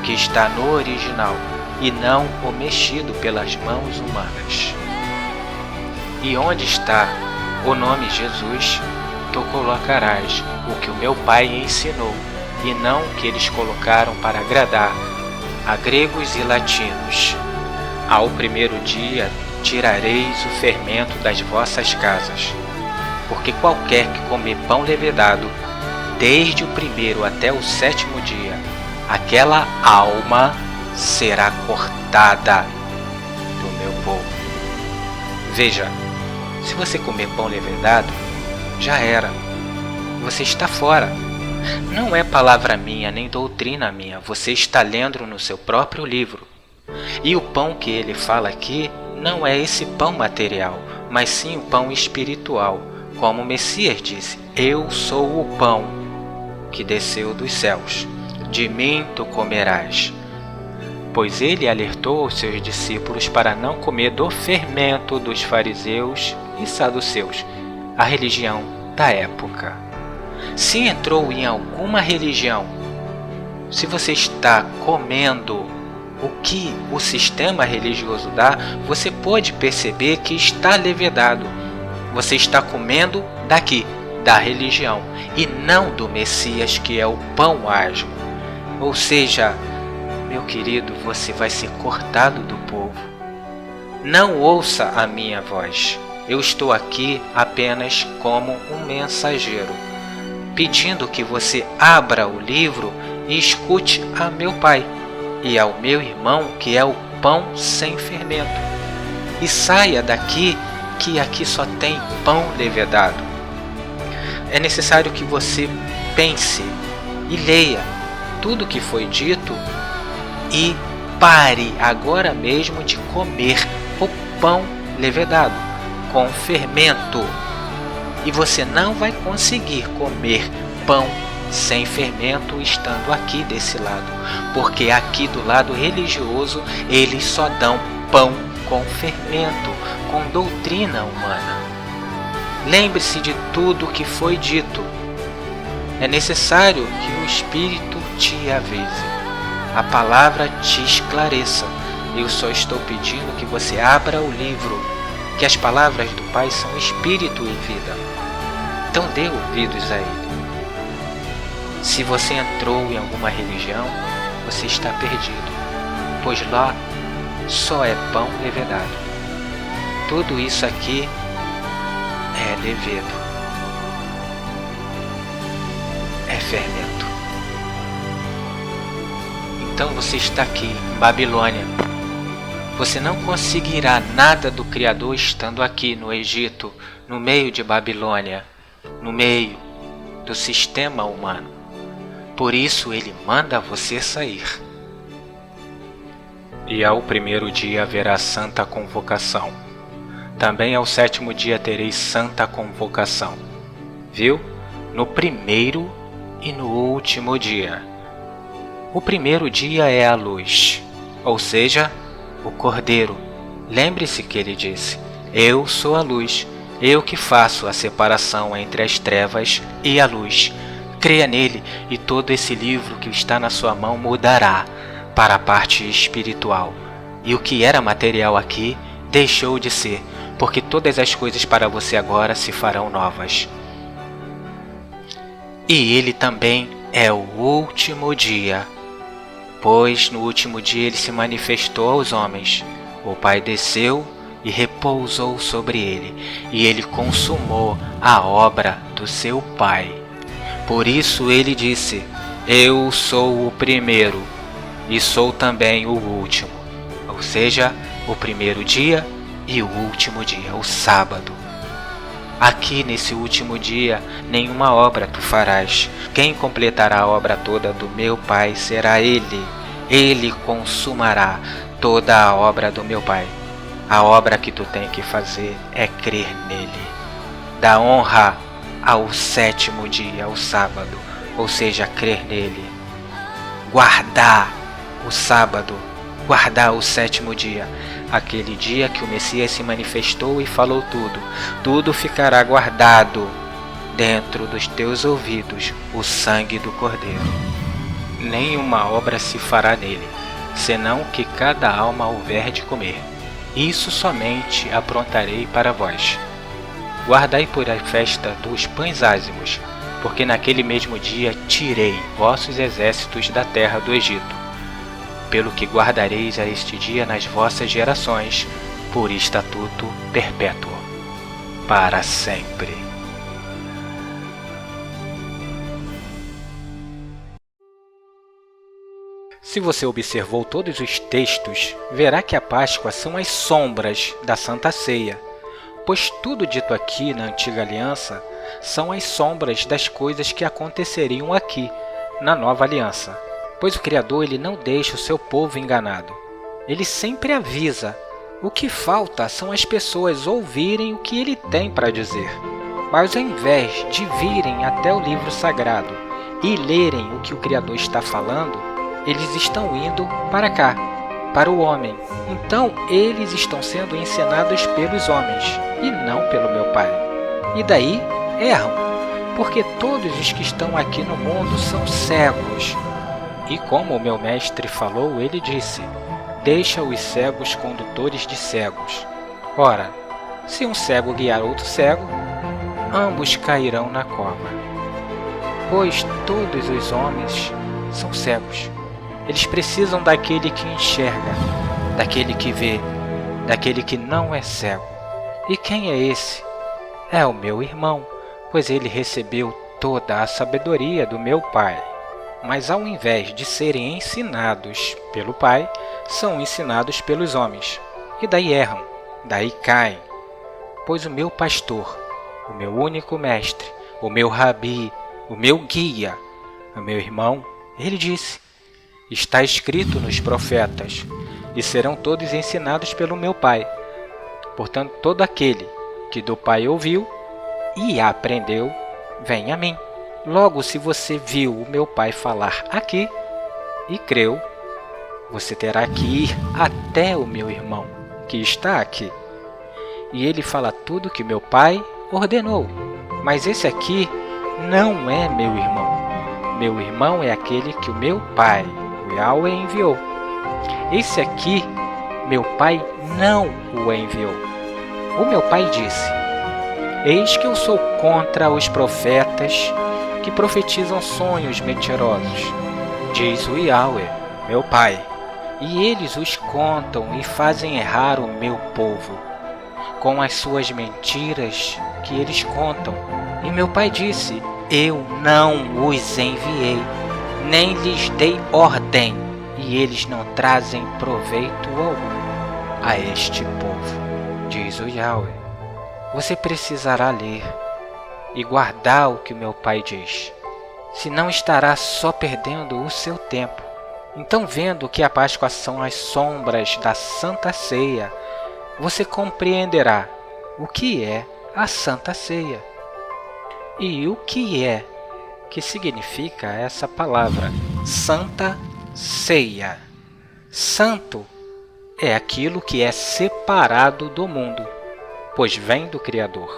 que está no original, e não o mexido pelas mãos humanas. E onde está o nome Jesus, tu colocarás o que o meu Pai ensinou, e não o que eles colocaram para agradar a gregos e latinos. Ao primeiro dia tirareis o fermento das vossas casas, porque qualquer que comer pão levedado, desde o primeiro até o sétimo dia, aquela alma será cortada do meu povo. Veja, se você comer pão levedado, já era. Você está fora. Não é palavra minha, nem doutrina minha. Você está lendo no seu próprio livro. E o pão que ele fala aqui não é esse pão material, mas sim o pão espiritual. Como o Messias disse, eu sou o pão que desceu dos céus. De mim tu comerás. Pois ele alertou os seus discípulos para não comer do fermento dos fariseus e saduceus, a religião da época. Se entrou em alguma religião, se você está comendo o que o sistema religioso dá, você pode perceber que está levedado. Você está comendo daqui, da religião, e não do Messias, que é o pão asmo. Ou seja, meu querido, você vai ser cortado do povo. Não ouça a minha voz. Eu estou aqui apenas como um mensageiro, pedindo que você abra o livro e escute a meu Pai e ao meu irmão, que é o pão sem fermento. E saia daqui, que aqui só tem pão levedado. É necessário que você pense e leia tudo que foi dito e pare agora mesmo de comer o pão levedado com fermento. E você não vai conseguir comer pão sem fermento estando aqui desse lado, porque aqui do lado religioso eles só dão pão com fermento, com doutrina humana. Lembre-se de tudo o que foi dito. É necessário que o Espírito te avise, a palavra te esclareça. Eu só estou pedindo que você abra o livro, que as palavras do Pai são espírito e vida. Então dê ouvidos a Ele. Se você entrou em alguma religião, você está perdido, pois lá só é pão levedado. Tudo isso aqui é levedo, é fermento. Então você está aqui em Babilônia. Você não conseguirá nada do Criador estando aqui no Egito, no meio de Babilônia, no meio do sistema humano. Por isso ele manda você sair. E ao primeiro dia haverá santa convocação. Também ao sétimo dia tereis santa convocação. Viu? No primeiro e no último dia. O primeiro dia é a luz, ou seja, o Cordeiro. Lembre-se que ele disse, eu sou a luz, eu que faço a separação entre as trevas e a luz. Creia nele e todo esse livro que está na sua mão mudará para a parte espiritual. E o que era material aqui deixou de ser, porque todas as coisas para você agora se farão novas. E ele também é o último dia, pois no último dia ele se manifestou aos homens. O Pai desceu e repousou sobre ele, e ele consumou a obra do seu Pai. Por isso ele disse, eu sou o primeiro e sou também o último, ou seja, o primeiro dia e o último dia, o sábado. Aqui nesse último dia, nenhuma obra tu farás. Quem completará a obra toda do meu Pai será Ele. Ele consumará toda a obra do meu Pai. A obra que tu tem que fazer é crer nele. Dá honra ao sétimo dia, ao sábado, ou seja, crer nele. Guardar o sábado, guardar o sétimo dia, aquele dia que o Messias se manifestou e falou tudo. Tudo ficará guardado dentro dos teus ouvidos, o sangue do Cordeiro. Nenhuma obra se fará nele, senão que cada alma houver de comer. Isso somente aprontarei para vós. Guardai por a festa dos pães ázimos, porque naquele mesmo dia tirei vossos exércitos da terra do Egito. Pelo que guardareis a este dia nas vossas gerações, por estatuto perpétuo, para sempre. Se você observou todos os textos, verá que a Páscoa são as sombras da Santa Ceia, pois tudo dito aqui na Antiga Aliança são as sombras das coisas que aconteceriam aqui, na Nova Aliança. Pois o Criador ele não deixa o seu povo enganado. Ele sempre avisa. O que falta são as pessoas ouvirem o que ele tem para dizer. Mas ao invés de virem até o livro sagrado e lerem o que o Criador está falando, eles estão indo para cá, para o homem. Então, eles estão sendo ensinados pelos homens e não pelo meu Pai. E daí, erram, porque todos os que estão aqui no mundo são cegos. E como o meu mestre falou, ele disse: deixa os cegos condutores de cegos. Ora, se um cego guiar outro cego, ambos cairão na cova. Pois todos os homens são cegos. Eles precisam daquele que enxerga, daquele que vê, daquele que não é cego. E quem é esse? É o meu irmão, pois ele recebeu toda a sabedoria do meu Pai. Mas ao invés de serem ensinados pelo Pai, são ensinados pelos homens. E daí erram, daí caem. Pois o meu pastor, o meu único mestre, o meu rabi, o meu guia, o meu irmão, ele disse: está escrito nos profetas, e serão todos ensinados pelo meu Pai. Portanto, todo aquele que do Pai ouviu e aprendeu, vem a mim. Logo, se você viu o meu Pai falar aqui e creu, você terá que ir até o meu irmão, que está aqui. E ele fala tudo que meu Pai ordenou. Mas esse aqui não é meu irmão. Meu irmão é aquele que o meu Pai, o Yahweh, enviou. Esse aqui, meu Pai não o enviou. O meu Pai disse: eis que eu sou contra os profetas que profetizam sonhos mentirosos, diz o Yahweh, meu Pai, e eles os contam e fazem errar o meu povo, com as suas mentiras que eles contam. E meu Pai disse: eu não os enviei, nem lhes dei ordem, e eles não trazem proveito algum a este povo, diz o Yahweh. Você precisará ler e guardar o que o meu Pai diz, senão estará só perdendo o seu tempo. Então, vendo que a Páscoa são as sombras da Santa Ceia, você compreenderá o que é a Santa Ceia. E o que significa essa palavra, Santa Ceia. Santo é aquilo que é separado do mundo, pois vem do Criador,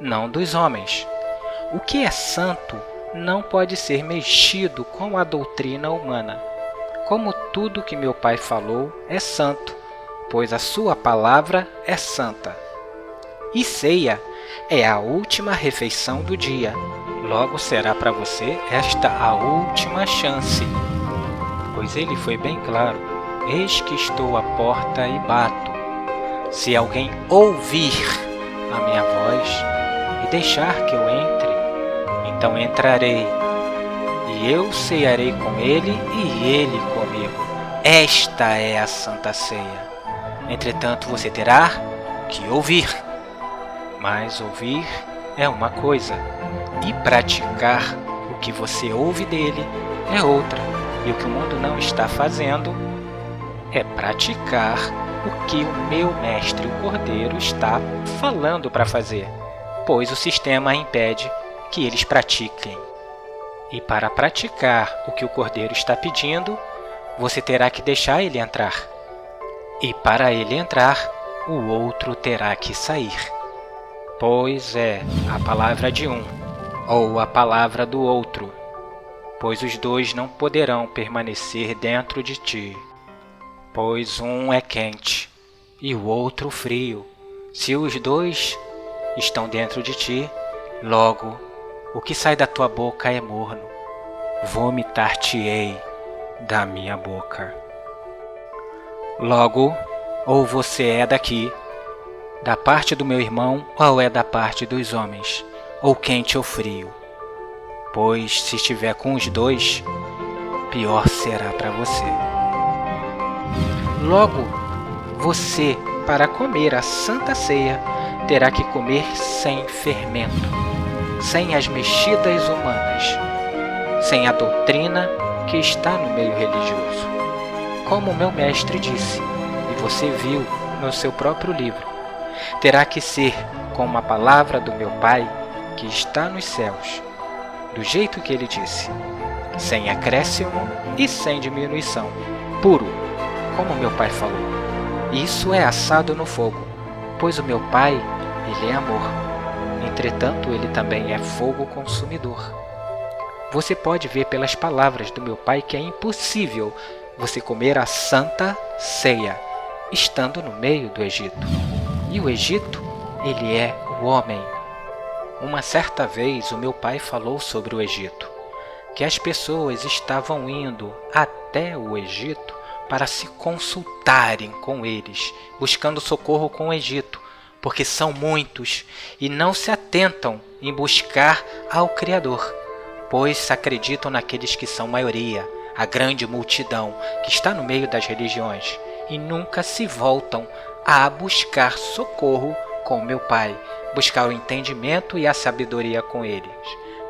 não dos homens. O que é santo não pode ser mexido com a doutrina humana. Como tudo que meu Pai falou é santo, pois a sua palavra é santa. E ceia é a última refeição do dia. Logo será para você esta a última chance. Pois ele foi bem claro: eis que estou à porta e bato. Se alguém ouvir a minha voz e deixar que eu entre, então entrarei, e eu cearei com ele e ele comigo. Esta é a Santa Ceia. Entretanto, você terá que ouvir. Mas ouvir é uma coisa, e praticar o que você ouve dele é outra. E o que o mundo não está fazendo é praticar o que o meu mestre, o Cordeiro, está falando para fazer, pois o sistema impede que eles pratiquem. E para praticar o que o Cordeiro está pedindo, você terá que deixar ele entrar. E para ele entrar, o outro terá que sair. Pois é a palavra de um, ou a palavra do outro, pois os dois não poderão permanecer dentro de ti, pois um é quente e o outro frio. Se os dois estão dentro de ti, logo o que sai da tua boca é morno. Vomitar-te-ei da minha boca. Logo, ou você é daqui, da parte do meu irmão, ou é da parte dos homens, ou quente ou frio. Pois se estiver com os dois, pior será para você. Logo, você, para comer a Santa Ceia, terá que comer sem fermento, sem as mexidas humanas, sem a doutrina que está no meio religioso. Como meu mestre disse, e você viu no seu próprio livro, terá que ser como a palavra do meu Pai que está nos céus, do jeito que ele disse, sem acréscimo e sem diminuição, puro, como meu Pai falou. Isso é assado no fogo, pois o meu Pai, ele é amor. Entretanto, ele também é fogo consumidor. Você pode ver pelas palavras do meu Pai que é impossível você comer a Santa Ceia, estando no meio do Egito. E o Egito, ele é o homem. Uma certa vez o meu pai falou sobre o Egito, que as pessoas estavam indo até o Egito para se consultarem com eles, buscando socorro com o Egito, porque são muitos e não se atentam em buscar ao Criador, pois acreditam naqueles que são maioria, a grande multidão que está no meio das religiões, e nunca se voltam a buscar socorro com meu Pai, buscar o entendimento e a sabedoria com eles.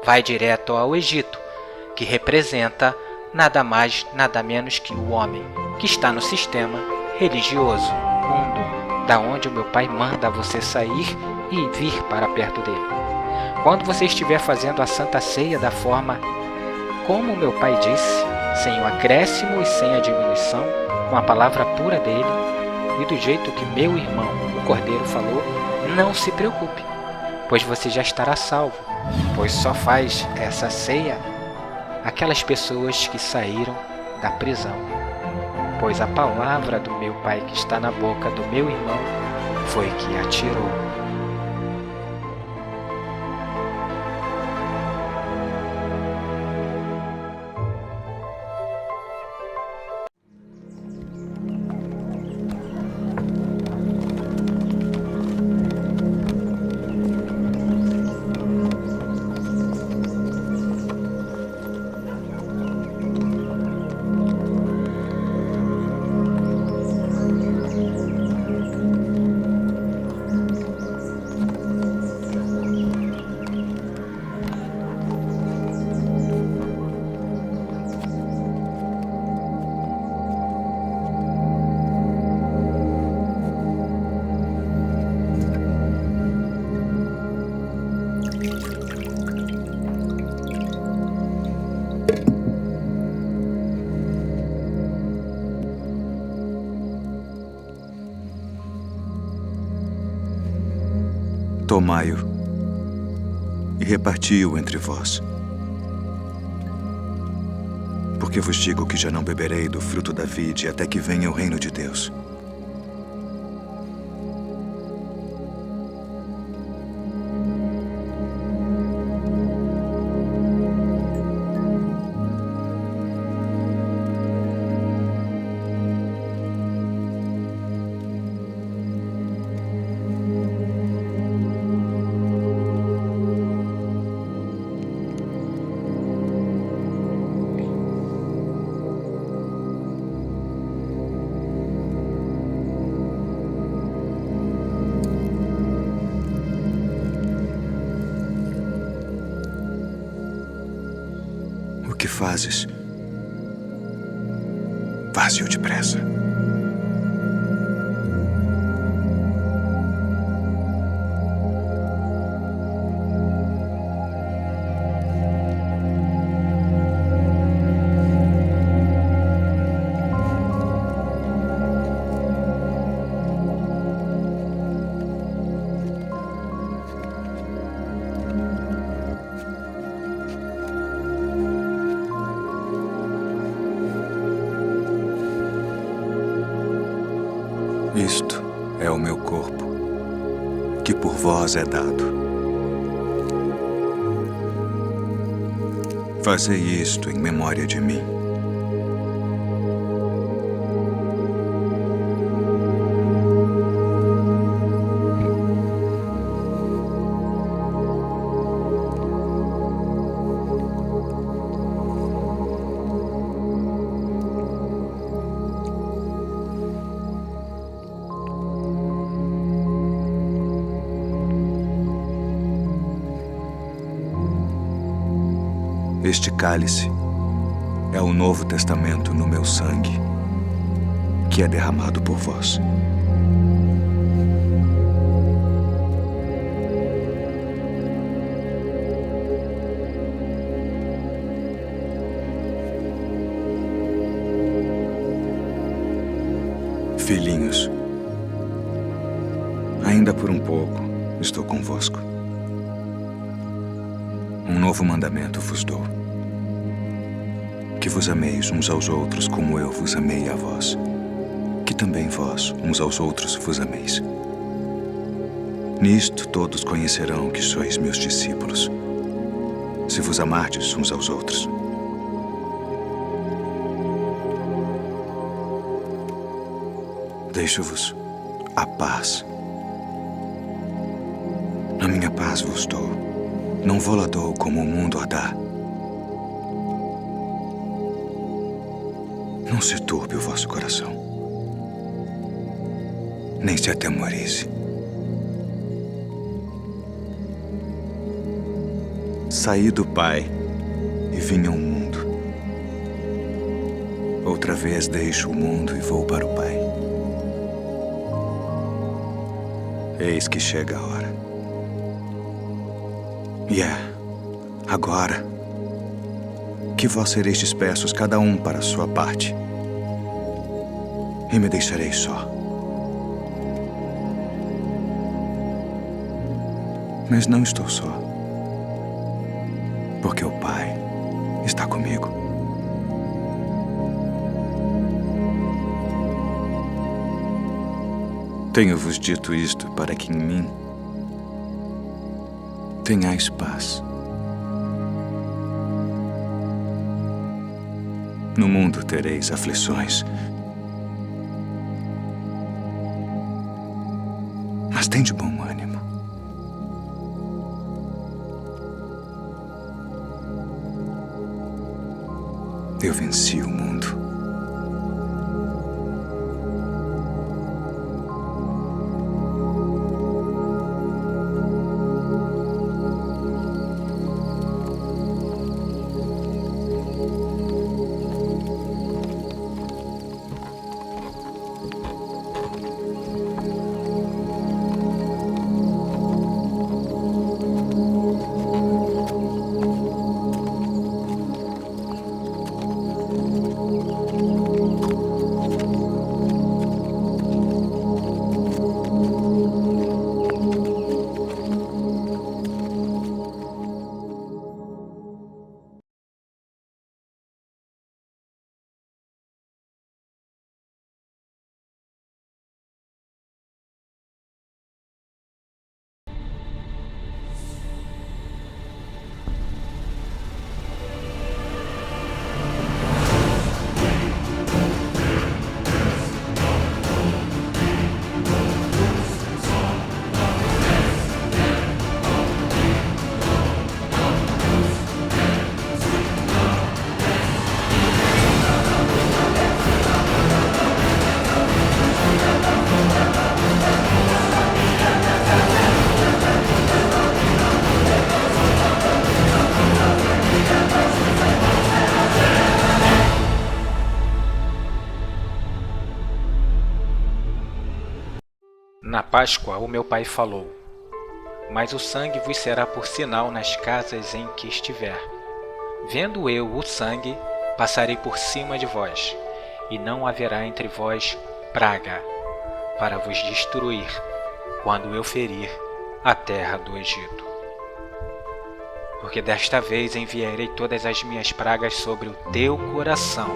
Vai direto ao Egito, que representa nada mais, nada menos que o homem, que está no sistema religioso, mundo, da onde o meu Pai manda você sair e vir para perto dele. Quando você estiver fazendo a Santa Ceia da forma como o meu Pai disse, sem o acréscimo e sem a diminuição, com a palavra pura dele, e do jeito que meu irmão, o Cordeiro, falou, não se preocupe, pois você já estará salvo, pois só faz essa ceia aquelas pessoas que saíram da prisão, pois a palavra do meu Pai que está na boca do meu irmão foi que a tirou. Tomai-o e reparti-o entre vós. Porque vos digo que já não beberei do fruto da vide até que venha o reino de Deus. O que fazes? Faze-o depressa. Isto é o meu corpo, que por vós é dado. Fazei isto em memória de mim. Este cálice é o Novo Testamento no meu sangue, que é derramado por vós. Filhinhos, ainda por um pouco estou convosco. Um novo mandamento vos dou: que vos ameis uns aos outros como eu vos amei a vós, que também vós uns aos outros vos ameis. Nisto todos conhecerão que sois meus discípulos, se vos amardes uns aos outros. Deixo-vos a paz. A minha paz vos dou, não vou-la dou como o mundo a dá. Não se turbe o vosso coração, nem se atemorize. Saí do Pai e vim ao mundo. Outra vez deixo o mundo e vou para o Pai. Eis que chega a hora. E agora, que vós sereis dispersos cada um para a sua parte, e me deixareis só. Mas não estou só, porque o Pai está comigo. Tenho-vos dito isto para que em mim tenhais paz. No mundo tereis aflições, mas tende bom ânimo. Eu venci o mundo. Na Páscoa o meu pai falou: mas o sangue vos será por sinal nas casas em que estiver. Vendo eu o sangue, passarei por cima de vós, e não haverá entre vós praga, para vos destruir, quando eu ferir a terra do Egito. Porque desta vez enviarei todas as minhas pragas sobre o teu coração,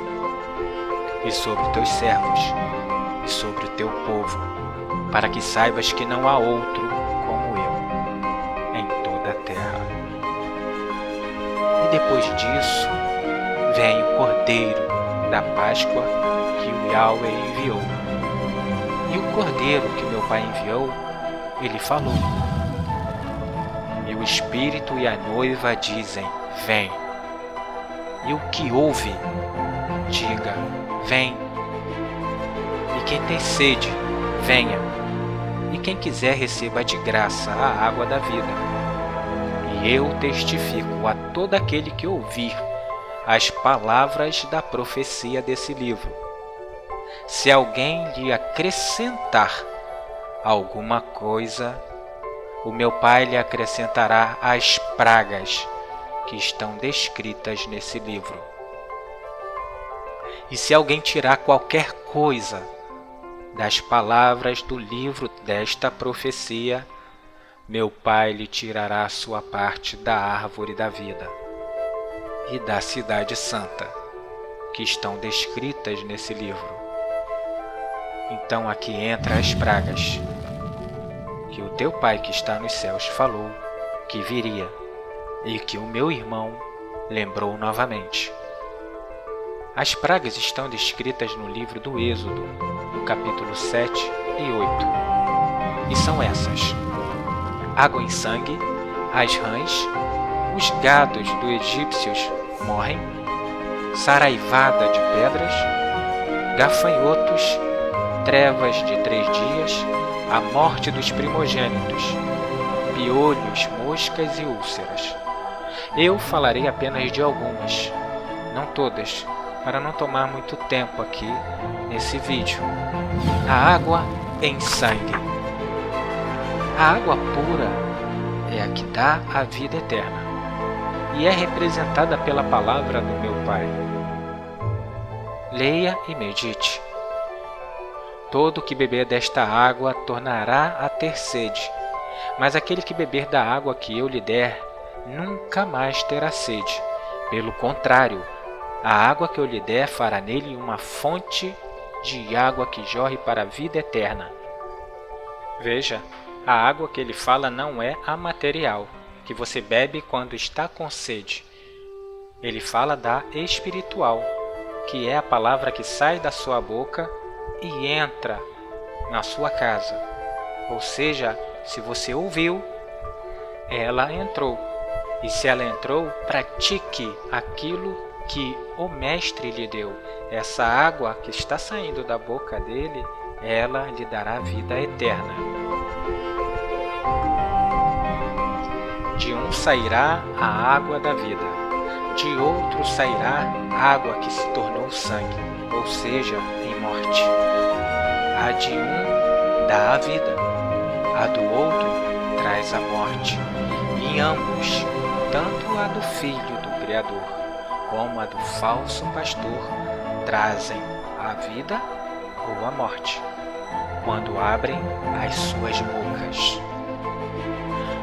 e sobre teus servos, e sobre o teu povo, para que saibas que não há outro como eu em toda a terra. E depois disso, vem o Cordeiro da Páscoa que o Yahweh enviou. E o Cordeiro que meu Pai enviou, ele falou. E o Espírito e a noiva dizem, vem. E o que ouve, diga, vem. E quem tem sede, venha. E quem quiser, receba de graça a água da vida. E eu testifico a todo aquele que ouvir as palavras da profecia desse livro. Se alguém lhe acrescentar alguma coisa, o meu Pai lhe acrescentará as pragas que estão descritas nesse livro. E se alguém tirar qualquer coisa das palavras do livro desta profecia, meu Pai lhe tirará a sua parte da árvore da vida e da cidade santa, que estão descritas nesse livro. Então aqui entra as pragas, que o teu Pai que está nos céus falou que viria, e que o meu irmão lembrou novamente. As pragas estão descritas no livro do Êxodo, no capítulo 7 e 8. E são essas: água em sangue, as rãs, os gados dos egípcios morrem, saraivada de pedras, gafanhotos, trevas de 3 dias, a morte dos primogênitos, piolhos, moscas e úlceras. Eu falarei apenas de algumas, não todas, para não tomar muito tempo aqui nesse vídeo. A água em sangue. A água pura é a que dá a vida eterna e é representada pela palavra do meu Pai. Leia e medite. Todo que beber desta água tornará a ter sede, mas aquele que beber da água que eu lhe der, nunca mais terá sede. Pelo contrário, a água que eu lhe der fará nele uma fonte de água que jorre para a vida eterna. Veja, a água que ele fala não é a material, que você bebe quando está com sede. Ele fala da espiritual, que é a palavra que sai da sua boca e entra na sua casa. Ou seja, se você ouviu, ela entrou. E se ela entrou, pratique aquilo que o Mestre lhe deu. Essa água que está saindo da boca dele, ela lhe dará vida eterna. De um sairá a água da vida, de outro sairá água que se tornou sangue, ou seja, em morte. A de um dá a vida, a do outro traz a morte. E ambos, tanto a do Filho do Criador como a do falso pastor, trazem a vida ou a morte, quando abrem as suas bocas.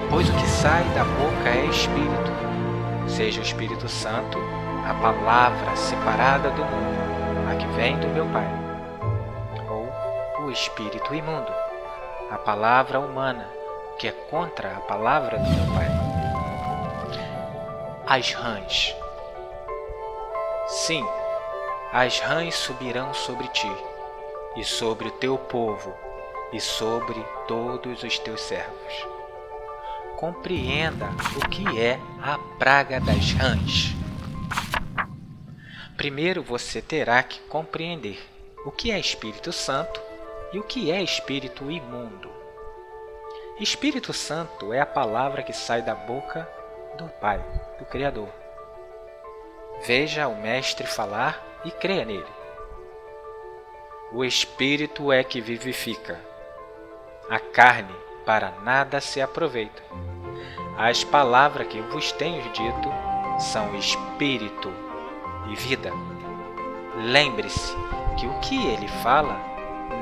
Pois o que sai da boca é Espírito, seja o Espírito Santo, a palavra separada do mundo, a que vem do meu Pai, ou o Espírito imundo, a palavra humana, que é contra a palavra do meu Pai. As rãs. Sim, as rãs subirão sobre ti, e sobre o teu povo, e sobre todos os teus servos. Compreenda o que é a praga das rãs. Primeiro você terá que compreender o que é Espírito Santo e o que é Espírito imundo. Espírito Santo é a palavra que sai da boca do Pai, do Criador. Veja o Mestre falar e creia nele. O Espírito é que vivifica. A carne para nada se aproveita. As palavras que vos tenho dito são Espírito e vida. Lembre-se que o que ele fala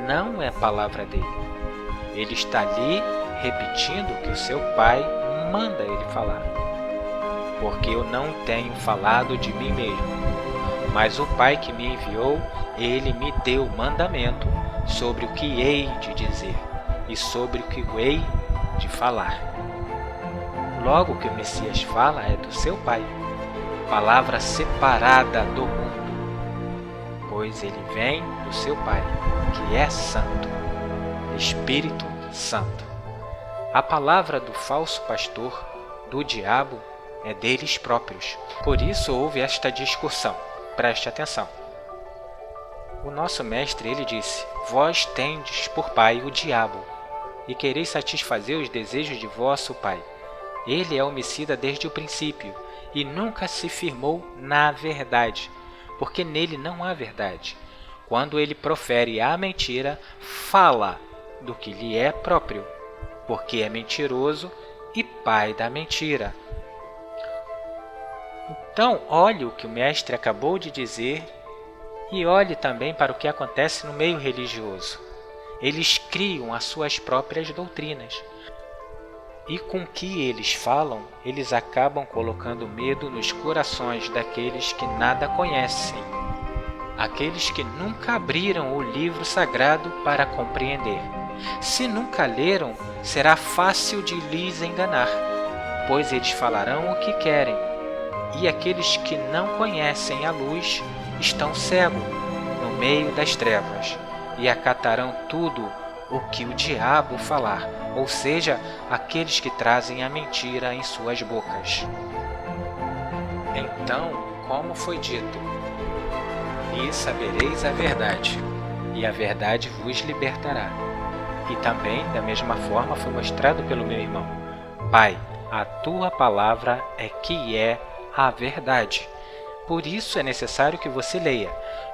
não é palavra dele. Ele está ali repetindo o que o seu Pai manda ele falar. Porque eu não tenho falado de mim mesmo, mas o Pai que me enviou, ele me deu mandamento sobre o que hei de dizer. e sobre o que eu hei de falar. Logo, o que o Messias fala é do seu Pai, palavra separada do mundo, pois ele vem do seu Pai, que é santo, Espírito Santo. A palavra do falso pastor, do diabo, é deles próprios. Por isso houve esta discussão. Preste atenção. O nosso mestre, ele disse: vós tendes por pai o diabo, e quereis satisfazer os desejos de vosso pai. Ele é homicida desde o princípio, e nunca se firmou na verdade, porque nele não há verdade. Quando ele profere a mentira, fala do que lhe é próprio, porque é mentiroso e pai da mentira. Então, olhe o que o mestre acabou de dizer e olhe também para o que acontece no meio religioso. Eles criam as suas próprias doutrinas. E com o que eles falam, eles acabam colocando medo nos corações daqueles que nada conhecem, aqueles que nunca abriram o livro sagrado para compreender. Se nunca leram, será fácil de lhes enganar, pois eles falarão o que querem, e aqueles que não conhecem a luz estão cegos no meio das trevas, e acatarão tudo o que o diabo falar, ou seja, aqueles que trazem a mentira em suas bocas. Então, como foi dito, e sabereis a verdade, e a verdade vos libertará. E também, da mesma forma, foi mostrado pelo meu irmão: Pai, a tua palavra é que é a verdade. Por isso é necessário que você leia.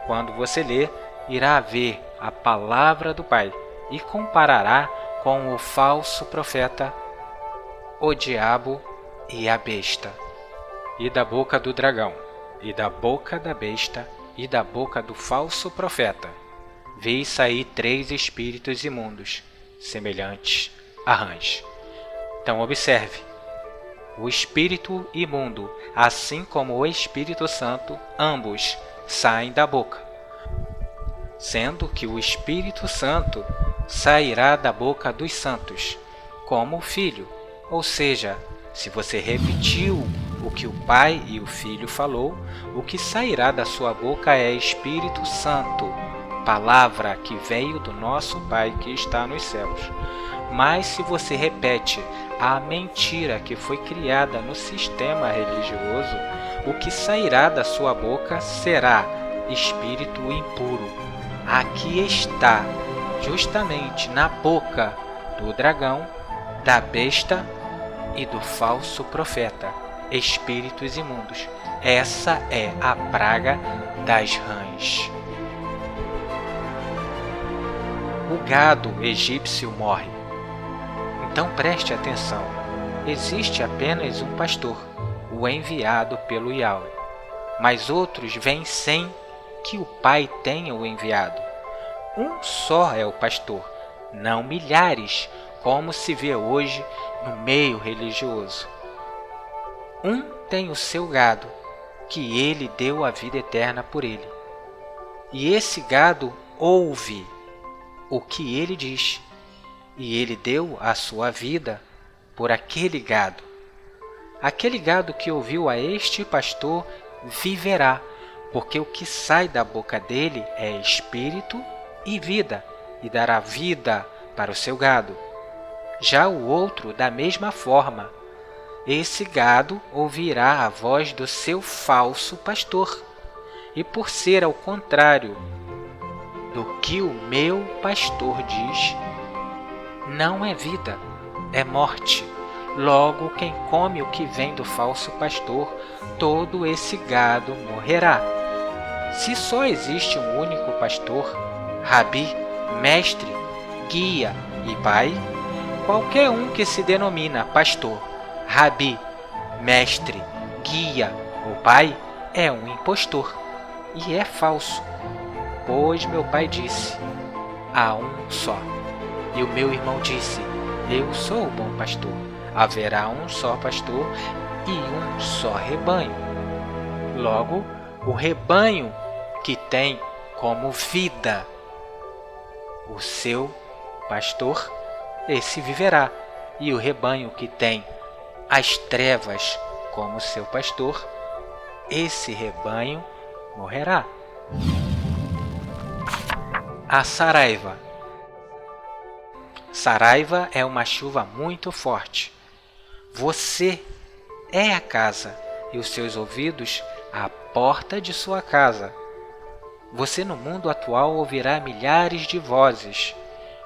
Quando você ler, irá ver a palavra do Pai e comparará com o falso profeta, o diabo e a besta. E da boca do dragão, e da boca da besta, e da boca do falso profeta, vi sair 3 espíritos imundos, semelhantes a rãs. Então observe, o espírito imundo, assim como o Espírito Santo, ambos saem da boca, sendo que o Espírito Santo sairá da boca dos santos, como o Filho. Ou seja, se você repetiu o que o Pai e o Filho falou, o que sairá da sua boca é Espírito Santo, palavra que veio do nosso Pai que está nos céus. Mas se você repete a mentira que foi criada no sistema religioso, o que sairá da sua boca será espírito impuro. Aqui está, justamente na boca do dragão, da besta e do falso profeta, espíritos imundos. Essa é a praga das rãs. O gado egípcio morre. Então preste atenção, existe apenas um pastor, o enviado pelo Yahweh, mas outros vêm sem que o Pai tenha o enviado. Um só é o pastor, não milhares, como se vê hoje no meio religioso. Um tem o seu gado, que ele deu a vida eterna por ele. E esse gado ouve o que ele diz, e ele deu a sua vida por aquele gado. Aquele gado que ouviu a este pastor viverá, porque o que sai da boca dele é espírito e vida, e dará vida para o seu gado. Já o outro, da mesma forma, esse gado ouvirá a voz do seu falso pastor, e por ser ao contrário do que o meu pastor diz, não é vida, é morte. Logo, quem come o que vem do falso pastor, todo esse gado morrerá. Se só existe um único pastor, Rabi, mestre, guia e pai, qualquer um que se denomina pastor, Rabi, mestre, guia ou pai é um impostor e é falso. Pois meu pai disse: há um só. E o meu irmão disse: eu sou o bom pastor. Haverá um só pastor e um só rebanho. Logo, o rebanho que tem como vida o seu pastor esse viverá, e o rebanho que tem as trevas como seu pastor, esse rebanho morrerá. A saraiva. Saraiva é uma chuva muito forte. Você é a casa e os seus ouvidos a porta de sua casa. Você no mundo atual ouvirá milhares de vozes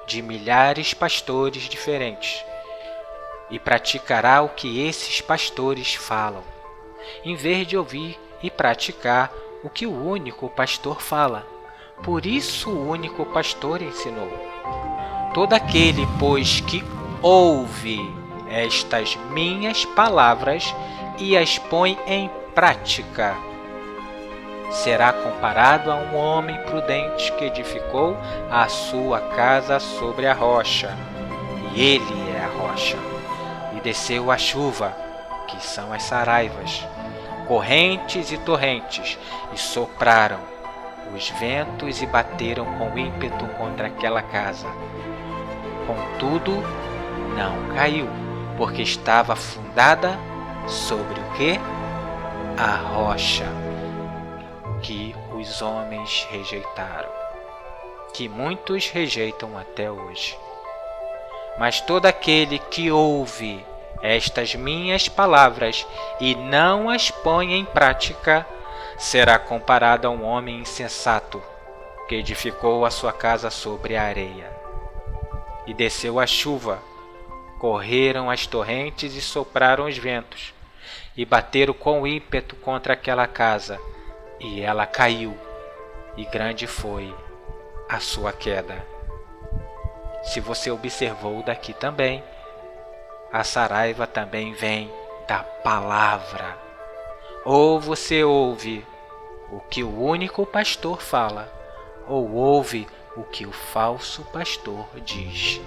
de milhares de pastores diferentes e praticará o que esses pastores falam, em vez de ouvir e praticar o que o único pastor fala. Por isso o único pastor ensinou: todo aquele, pois, que ouve estas minhas palavras e as põe em prática, será comparado a um homem prudente que edificou a sua casa sobre a rocha. E ele é a rocha. E desceu a chuva, que são as saraivas, correntes e torrentes, e sopraram os ventos e bateram com ímpeto contra aquela casa. Contudo, não caiu, porque estava fundada sobre o quê? A rocha, que os homens rejeitaram, que muitos rejeitam até hoje. Mas todo aquele que ouve estas minhas palavras e não as põe em prática, será comparado a um homem insensato que edificou a sua casa sobre a areia. E desceu a chuva, correram as torrentes e sopraram os ventos, e bateram com ímpeto contra aquela casa, e ela caiu, e grande foi a sua queda. Se você observou daqui também, a saraiva também vem da palavra. Ou você ouve o que o único pastor fala, ou ouve o que o falso pastor diz.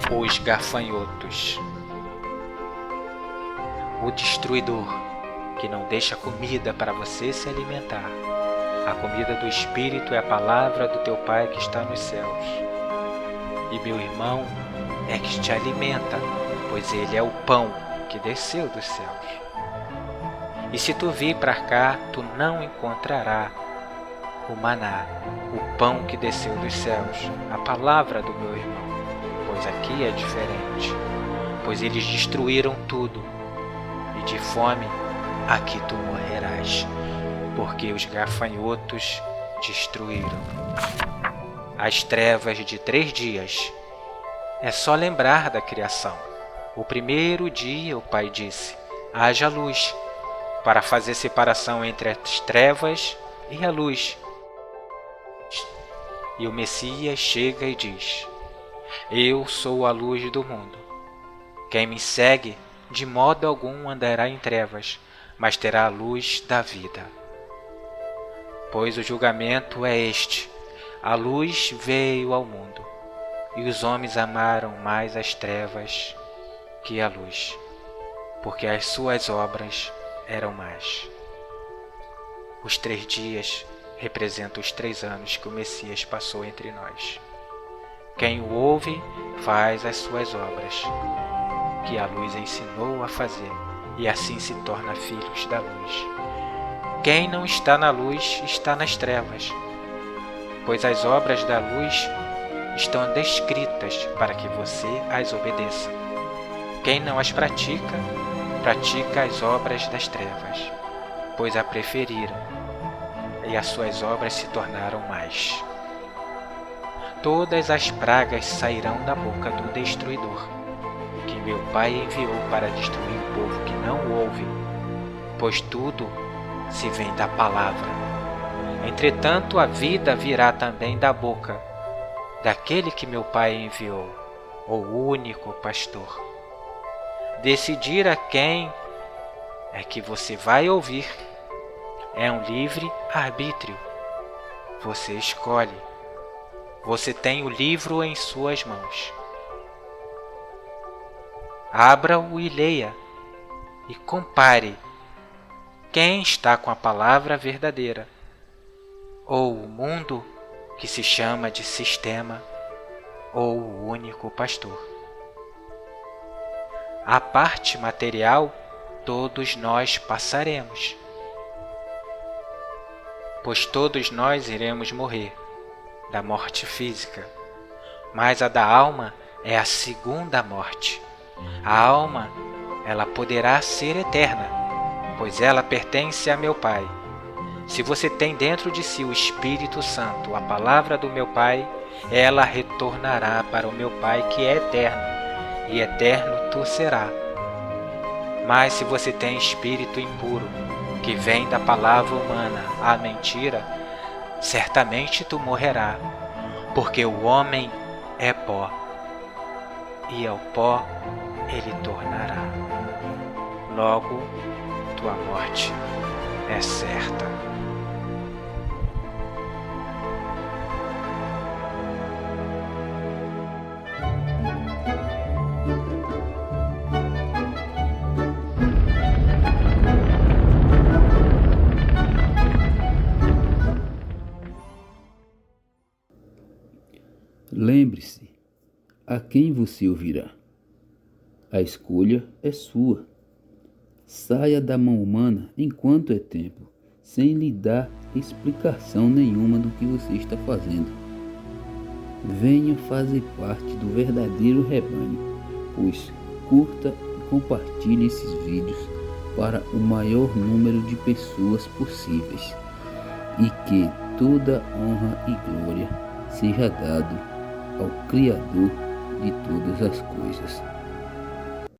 Os gafanhotos. O destruidor, que não deixa comida para você se alimentar. A comida do Espírito é a palavra do teu Pai que está nos céus. E meu irmão é que te alimenta, pois ele é o pão que desceu dos céus. E se tu vir para cá, tu não encontrarás o maná, o pão que desceu dos céus, a palavra do meu irmão, pois aqui é diferente, pois eles destruíram tudo, e de fome aqui tu morrerás, porque os gafanhotos destruíram. As trevas de 3 dias. É só lembrar da criação. O primeiro dia o Pai disse: haja luz, para fazer separação entre as trevas e a luz. E o Messias chega e diz: eu sou a luz do mundo. Quem me segue, de modo algum andará em trevas, mas terá a luz da vida. Pois o julgamento é este: a luz veio ao mundo, e os homens amaram mais as trevas que a luz, porque as suas obras eram más. Os 3 dias representam os 3 anos que o Messias passou entre nós. Quem o ouve faz as suas obras, que a luz ensinou a fazer, e assim se torna filhos da luz. Quem não está na luz está nas trevas, pois as obras da luz estão descritas para que você as obedeça. Quem não as pratica, pratica as obras das trevas, pois a preferiram, e as suas obras se tornaram más. Todas as pragas sairão da boca do destruidor, que meu Pai enviou para destruir o povo que não o ouve, pois tudo se vem da palavra. Entretanto, a vida virá também da boca daquele que meu Pai enviou, o único pastor. Decidir a quem é que você vai ouvir é um livre arbítrio. Você escolhe. Você tem o livro em suas mãos. Abra-o e leia, e compare quem está com a palavra verdadeira, ou o mundo que se chama de sistema ou o único pastor. A parte material, todos nós passaremos, pois todos nós iremos morrer da morte física, mas a da alma é a segunda morte. A alma, ela poderá ser eterna, pois ela pertence a meu Pai. Se você tem dentro de si o Espírito Santo, a palavra do meu Pai, ela retornará para o meu Pai que é eterno, e eterno tu será. Mas se você tem espírito impuro, que vem da palavra humana, a mentira, certamente tu morrerá, porque o homem é pó, e ao pó ele tornará. Logo, tua morte é certa. Lembre-se, a quem você ouvirá? A escolha é sua. Saia da mão humana enquanto é tempo, sem lhe dar explicação nenhuma do que você está fazendo. Venha fazer parte do verdadeiro rebanho, pois curta e compartilhe esses vídeos para o maior número de pessoas possíveis, e que toda honra e glória seja dado ao Criador de todas as coisas.